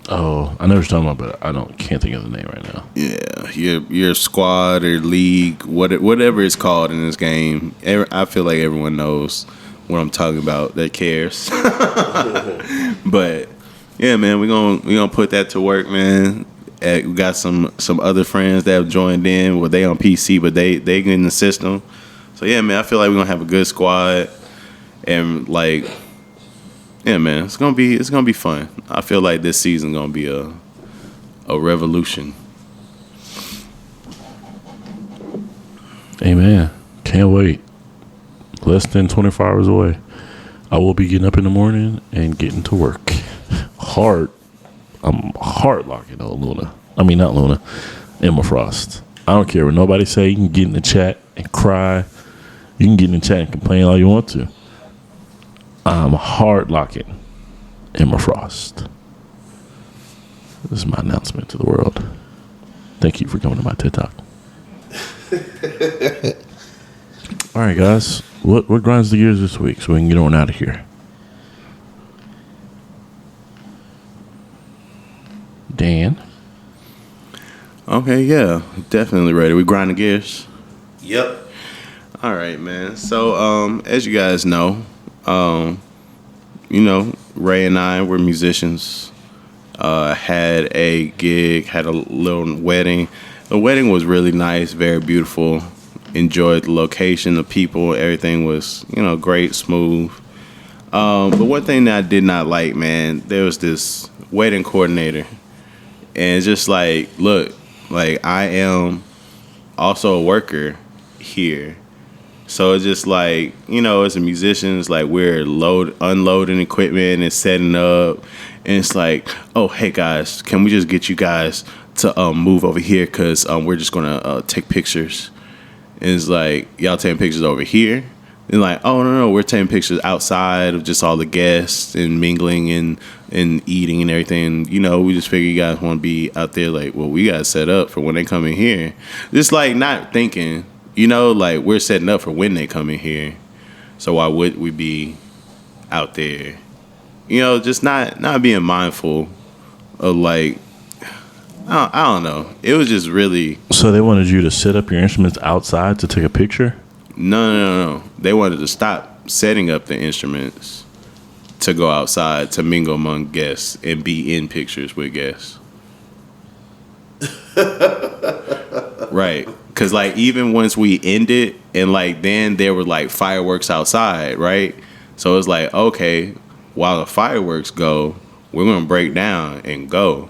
Oh, I know what you're talking about, but can't think of the name right now. Yeah, your squad or league, whatever it's called in this game. I feel like everyone knows what I'm talking about that cares. But yeah, man, we're gonna put that to work, man. We got some other friends that have joined in. Well, they on PC, but they get in the system. So yeah, man, I feel like we're gonna have a good squad, and like, yeah, man, it's gonna be fun. I feel like this season gonna be a revolution. Amen. Can't wait. Less than 24 hours away. I will be getting up in the morning and getting to work. I'm hard locking on Luna. I mean, not Luna. Emma Frost. I don't care what nobody say. You can get in the chat and cry. You can get in the chat and complain all you want to. I'm hard locking Emma Frost. This is my announcement to the world. Thank you for coming to my TED Talk. All right, guys. What grinds the gears this week so we can get on out of here? Dan? Okay, yeah, definitely ready. We grinding gears. Yep. All right, man. So, as you guys know, Ray and I were musicians. Had a gig, had a little wedding. The wedding was really nice, very beautiful. Enjoyed the location, the people, everything was, great, smooth. But one thing that I did not like, man, there was this wedding coordinator And it's just like, look, like I am also a worker here. So it's just like, as a musician, it's like we're unloading equipment and setting up. And it's like, oh, hey, guys, can we just get you guys to move over here? Because we're just going to take pictures. And it's like, y'all taking pictures over here? And like, oh, no, we're taking pictures outside of just all the guests and mingling and eating and everything. We just figure you guys want to be out there like, well, we got set up for when they come in here. Just like not thinking, like we're setting up for when they come in here. So why would we be out there? Just not being mindful of like, I don't know. It was just really. So they wanted you to set up your instruments outside to take a picture? No. They wanted to stop setting up the instruments to go outside to mingle among guests and be in pictures with guests. Right. Because, like, even once we ended and, like, then there were, like, fireworks outside, right? So it's like, okay, while the fireworks go, we're going to break down and go.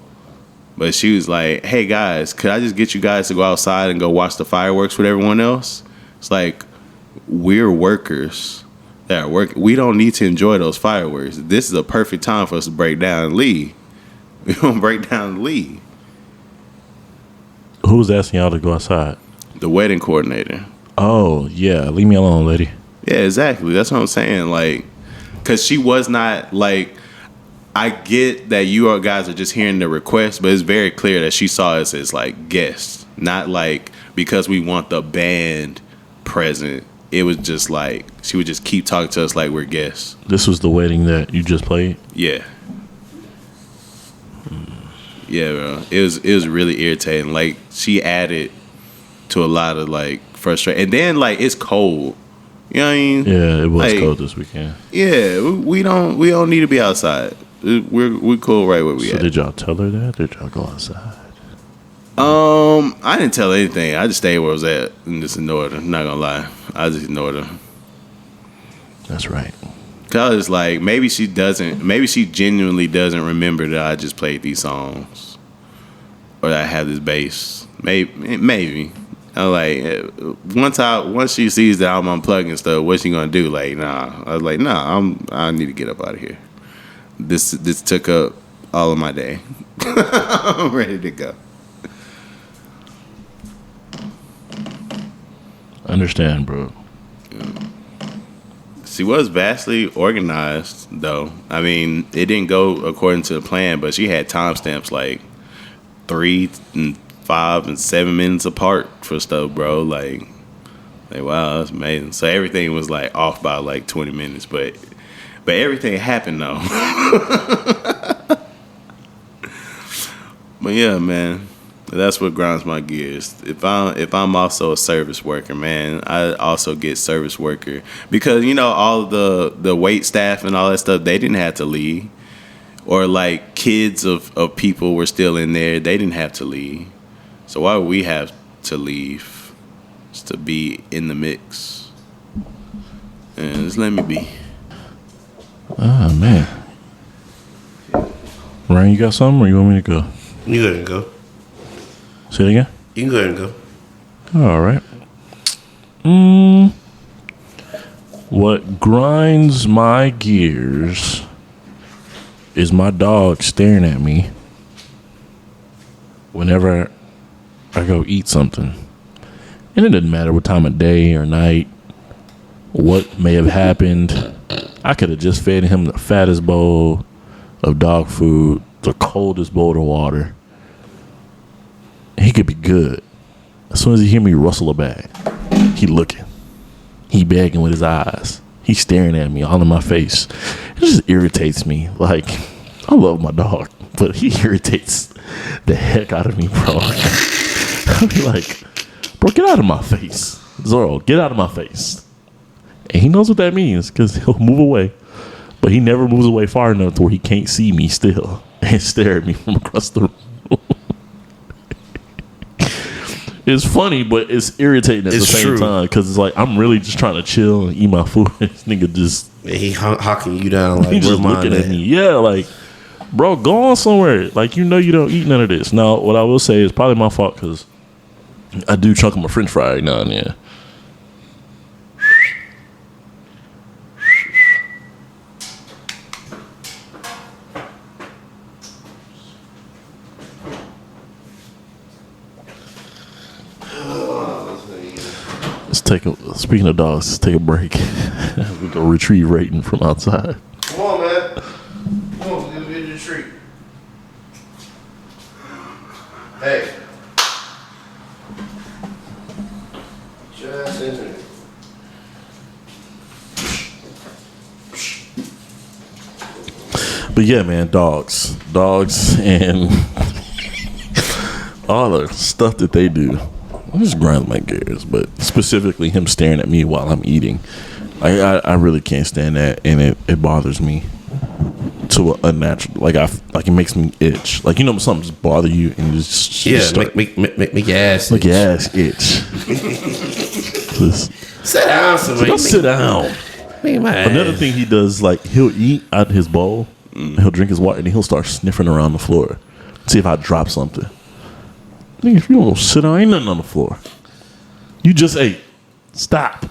But she was like, hey, guys, could I just get you guys to go outside and go watch the fireworks with everyone else? It's like, we're workers that are working. We don't need to enjoy those fireworks. This is a perfect time for us to break down and leave. We're going to break down and leave. Who was asking y'all to go outside? The wedding coordinator. Oh, yeah. Leave me alone, lady. Yeah, exactly. That's what I'm saying. Like, because she was not, like, I get that you all guys are just hearing the request, but it's very clear that she saw us as, like, guests. Not, like, because we want the band present. It was just like she would just keep talking to us like we're guests. This was the wedding that you just played? Yeah. Yeah, bro. It was really irritating. Like she added to a lot of like frustration. And then like it's cold. You know what I mean? Yeah, it was like, cold this weekend. Yeah, we don't need to be outside. We're cool right where we at. So did y'all tell her that? Did y'all go outside? I didn't tell her anything. I just stayed where I was at and just ignored her. Not gonna lie, I just ignored her. That's right. Cause I was like, maybe she genuinely doesn't remember that I just played these songs, or that I have this bass. Maybe. I was like, once she sees that I'm unplugging stuff, what's she gonna do? Like, nah. I was like, nah. I need to get up out of here. This took up all of my day. I'm ready to go. Understand, bro. She was vastly organized, though. I mean, it didn't go according to the plan, but she had timestamps like 3 and 5 and 7 minutes apart for stuff, bro. Like wow, that's amazing. So everything was like off by like 20 minutes, but everything happened though. But yeah, man. That's what grinds my gears. If I'm also a service worker, man, I also get service worker because all of the wait staff and all that stuff, they didn't have to leave, or like kids of people were still in there, they didn't have to leave. So why would we have to leave? Just to be in the mix. And just let me be. Oh man, Ryan, you got something, or you want me to go? You go ahead and go. Say it again? You can go ahead and go. All right. What grinds my gears is my dog staring at me whenever I go eat something. And it doesn't matter what time of day or night, what may have happened. I could have just fed him the fattest bowl of dog food, the coldest bowl of water. He could be good. As soon as he hear me rustle a bag, he looking. He begging with his eyes. He staring at me all in my face. It just irritates me. Like, I love my dog, but he irritates the heck out of me, bro. I'll be like, bro, get out of my face. Zorro, get out of my face. And he knows what that means because he'll move away. But he never moves away far enough to where he can't see me still and stare at me from across the room. It's funny, but it's irritating at the same time because it's like I'm really just trying to chill and eat my food. This nigga just he hawking you down like he just looking at me. Yeah, like bro, go on somewhere. Like, you know you don't eat none of this. Now, what I will say is probably my fault because I do chunk them a French fry every now and then. Speaking of dogs, let's take a break. We go retrieve rating from outside. Come on, man. Come on, let's get a treat. Hey. Just in here. But yeah, man, dogs and all the stuff that they do. I just grind my gears, but specifically him staring at me while I'm eating. I really can't stand that, and it bothers me to a unnatural. Like it makes me itch. Like, you know, something just bother you and you just start, make your ass make your ass itch. Sit down, somebody. Don't sit down. Another thing he does, like, he'll eat out of his bowl, he'll drink his water, and he'll start sniffing around the floor, see if I drop something. Nigga, if you don't sit down, ain't nothing on the floor. You just ate. Stop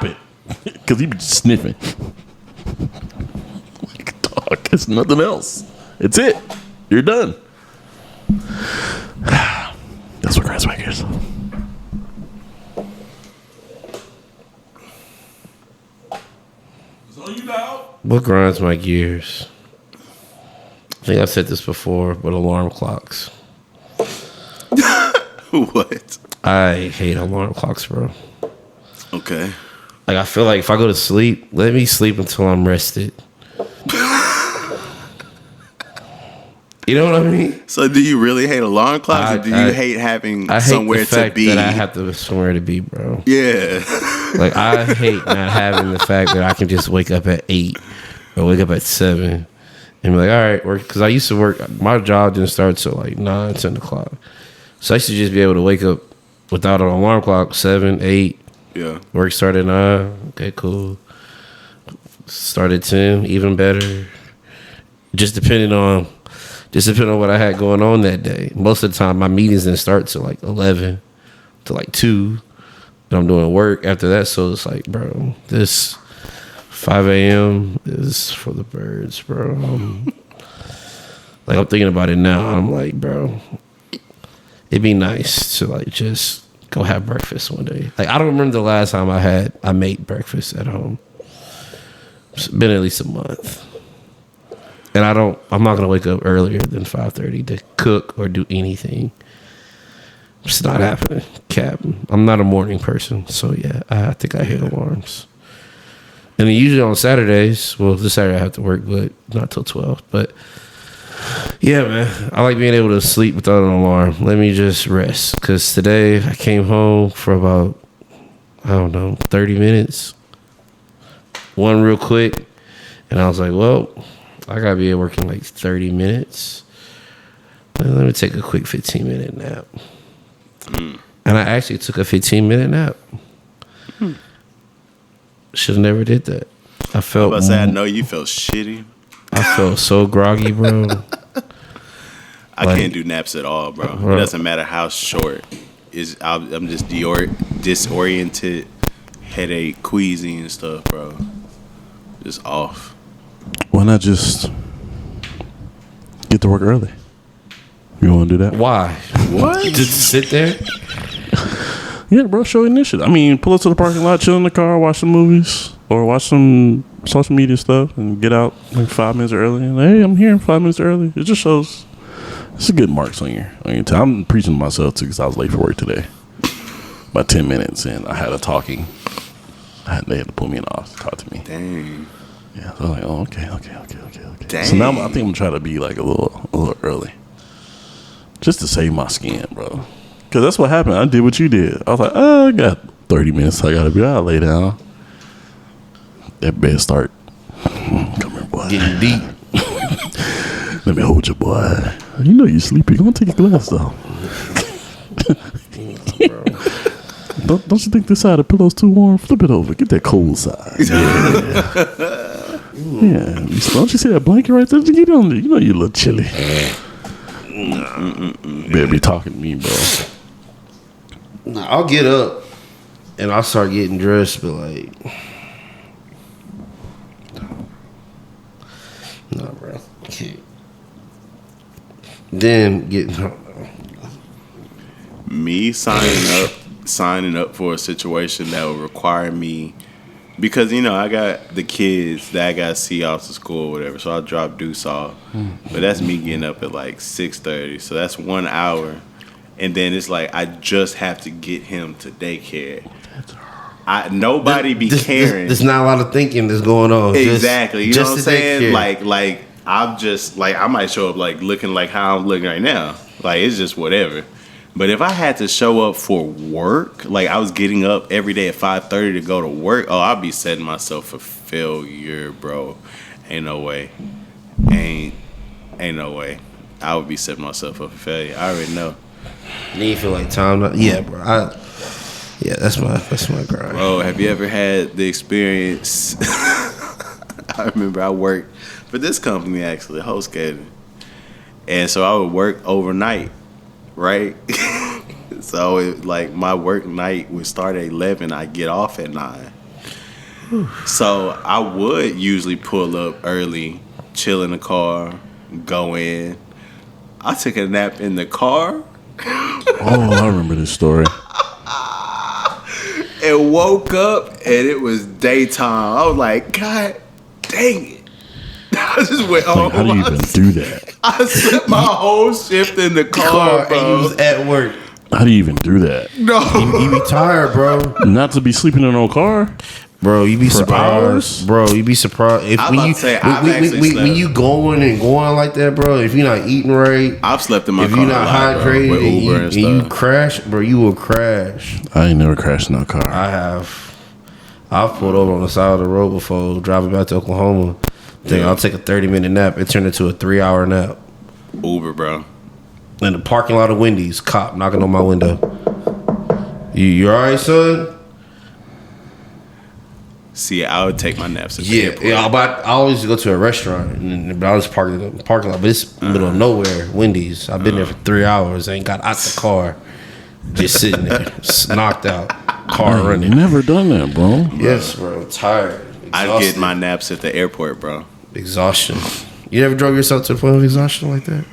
it. Because he be just sniffing. Like, dog, it's nothing else. It's it. You're done. That's what grinds my gears. So you know. What grinds my gears? I think I've said this before, but alarm clocks. What? I hate alarm clocks, bro. Okay. Like, I feel like if I go to sleep, let me sleep until I'm rested. You know what I mean? So do you really hate alarm clocks, or do you hate having somewhere to be? That I have to somewhere to be, bro. Yeah. Like, I hate not having the fact that I can just wake up at 8 or wake up at 7 and be like, all right, work. Because I used to work, my job didn't start till like 9, 10 o'clock. So I used to just be able to wake up without an alarm clock, 7, 8. Yeah. Work started 9. Okay, cool. Started 10, even better. Just depending on what I had going on that day. Most of the time, my meetings didn't start till like 11 to like 2. And I'm doing work after that. So it's like, bro, this 5 a.m. is for the birds, bro. Like, I'm thinking about it now. I'm like, bro, it'd be nice to like just go have breakfast one day. Like, I don't remember the last time I made breakfast at home. It's been at least a month. And I'm not gonna wake up earlier than 5:30 to cook or do anything. It's not happening. Cap. I'm not a morning person, so yeah, I think I hate alarms. And then usually on Saturdays, well, this Saturday I have to work, but not till 12. But yeah, man, I like being able to sleep without an alarm. Let me just rest. Because today I came home for about, 30 minutes. One real quick. And I was like, well, I got to be at work in like 30 minutes. Let me take a quick 15-minute nap. And I actually took a 15-minute nap. Should have never did that. I felt. I know you felt shitty. I felt so groggy, bro. I can't do naps at all, bro. It doesn't matter how short. I'm just disoriented, headache, queasy and stuff, bro. Just off. Why not just get to work early? You want to do that? Why? What? Just sit there? Yeah, bro, show initiative. I mean, pull up to the parking lot, chill in the car, watch some movies, or watch some social media stuff, and get out like 5 minutes early. And hey, I'm here 5 minutes early. It just shows. It's a good marks on your time. I'm preaching to myself too because I was late for work today. About 10 minutes, and I had a talking. They had to pull me in the office to talk to me. Dang. Yeah, so I was like, oh, okay. Dang. So now I think I'm trying to be like a little early, just to save my skin, bro. Because that's what happened. I did what you did. I was like, I got 30 minutes. I gotta be out. Lay down. That bed start. Come here, boy. Getting deep. Let me hold you, boy. You know you're sleepy. Go and take your glass off. Don't you think this side of the pillow's too warm? Flip it over. Get that cold side. Yeah. Yeah, don't you see that blanket right there? You know you a little chilly. Better be talking to me, bro. Nah, I'll get up and I'll start getting dressed, but like, no, bro, can't. Then getting Me signing up for a situation that would require me, because I got the kids that I got to see off to school or whatever, so I'll drop Deuce off. But that's me getting up at like 6:30, so that's 1 hour, and then it's like I just have to get him to daycare. Nobody be caring. There's not a lot of thinking that's going on. Exactly, you know what I'm saying? Daycare. Like I'm just like, I might show up like looking like how I'm looking right now. Like it's just whatever. But if I had to show up for work, like I was getting up every day at 5:30 to go to work, I'd be setting myself for failure, bro. Ain't no way. Ain't no way. I would be setting myself up for failure. I already know. Then you feel like time. Yeah, bro. That's my grind. Bro, have you ever had the experience? I remember I worked for this company actually, HostGator, and so I would work overnight. Right? So my work night would start at 11. I get off at 9. So I would usually pull up early, chill in the car, go in. I took a nap in the car. Oh, I remember this story. And woke up and it was daytime. I was like, God dang it. I just went home. How do you even do that? I slept my whole shift in the car, bro. And you was at work. How do you even do that? No. You be tired, bro. Not to be sleeping in no car? Bro, you be For surprised. hours? Bro, you be surprised. If I'm about to say, I've actually slept. when you going like that, bro, if you're not eating right, I've slept in my if car you're not a lot, bro, hydrated with and Uber and you stuff. crash, bro, you will crash. I ain't never crashed in no car. I have. I've pulled over on the side of the road before driving back to Oklahoma. Then I'll take a 30-minute nap. It turned into a 3-hour nap. Uber, bro. In the parking lot of Wendy's, cop knocking on my window. You all right, son? See, I would take my naps at the Yeah, airport. but I always go to a restaurant, but I was parked in the parking lot. But it's middle of nowhere, Wendy's. I've been there for 3 hours. Ain't got out the car, just sitting there, knocked out, car I running. never done that, bro. Yes, bro, tired. I Exhausted. get my naps at the airport, bro. Exhaustion. You ever drove yourself to the point of exhaustion like that?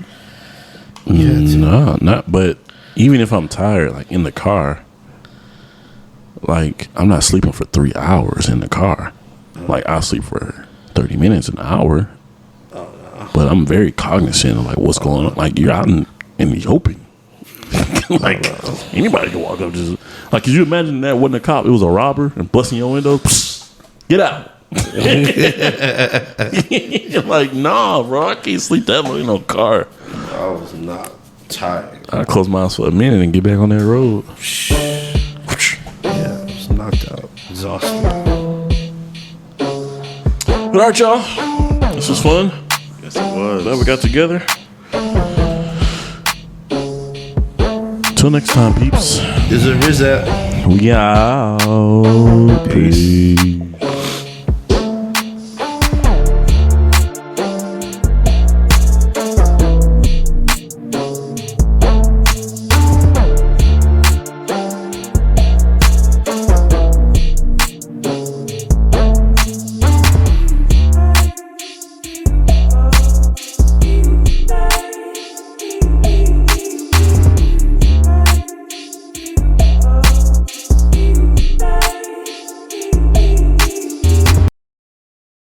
Yeah, No, not. But even if I'm tired, like in the car, like I'm not sleeping for 3 hours in the car. Like I'll sleep for 30 minutes, an hour. But I'm very cognizant of like what's going on. Like you're out in the open. Like anybody can walk up just like. Could you imagine that wasn't a cop? It was a robber and busting your window. Psst, get out. Like nah, bro. I can't sleep that much in no car. I was not tired. I close my eyes for a minute and get back on that road. Yeah, I was knocked out, exhausted. But all right, y'all. This was fun. Yes, it was. Glad we got together. Till next time, peeps. Is it Rizat? We out. Peace. Peace.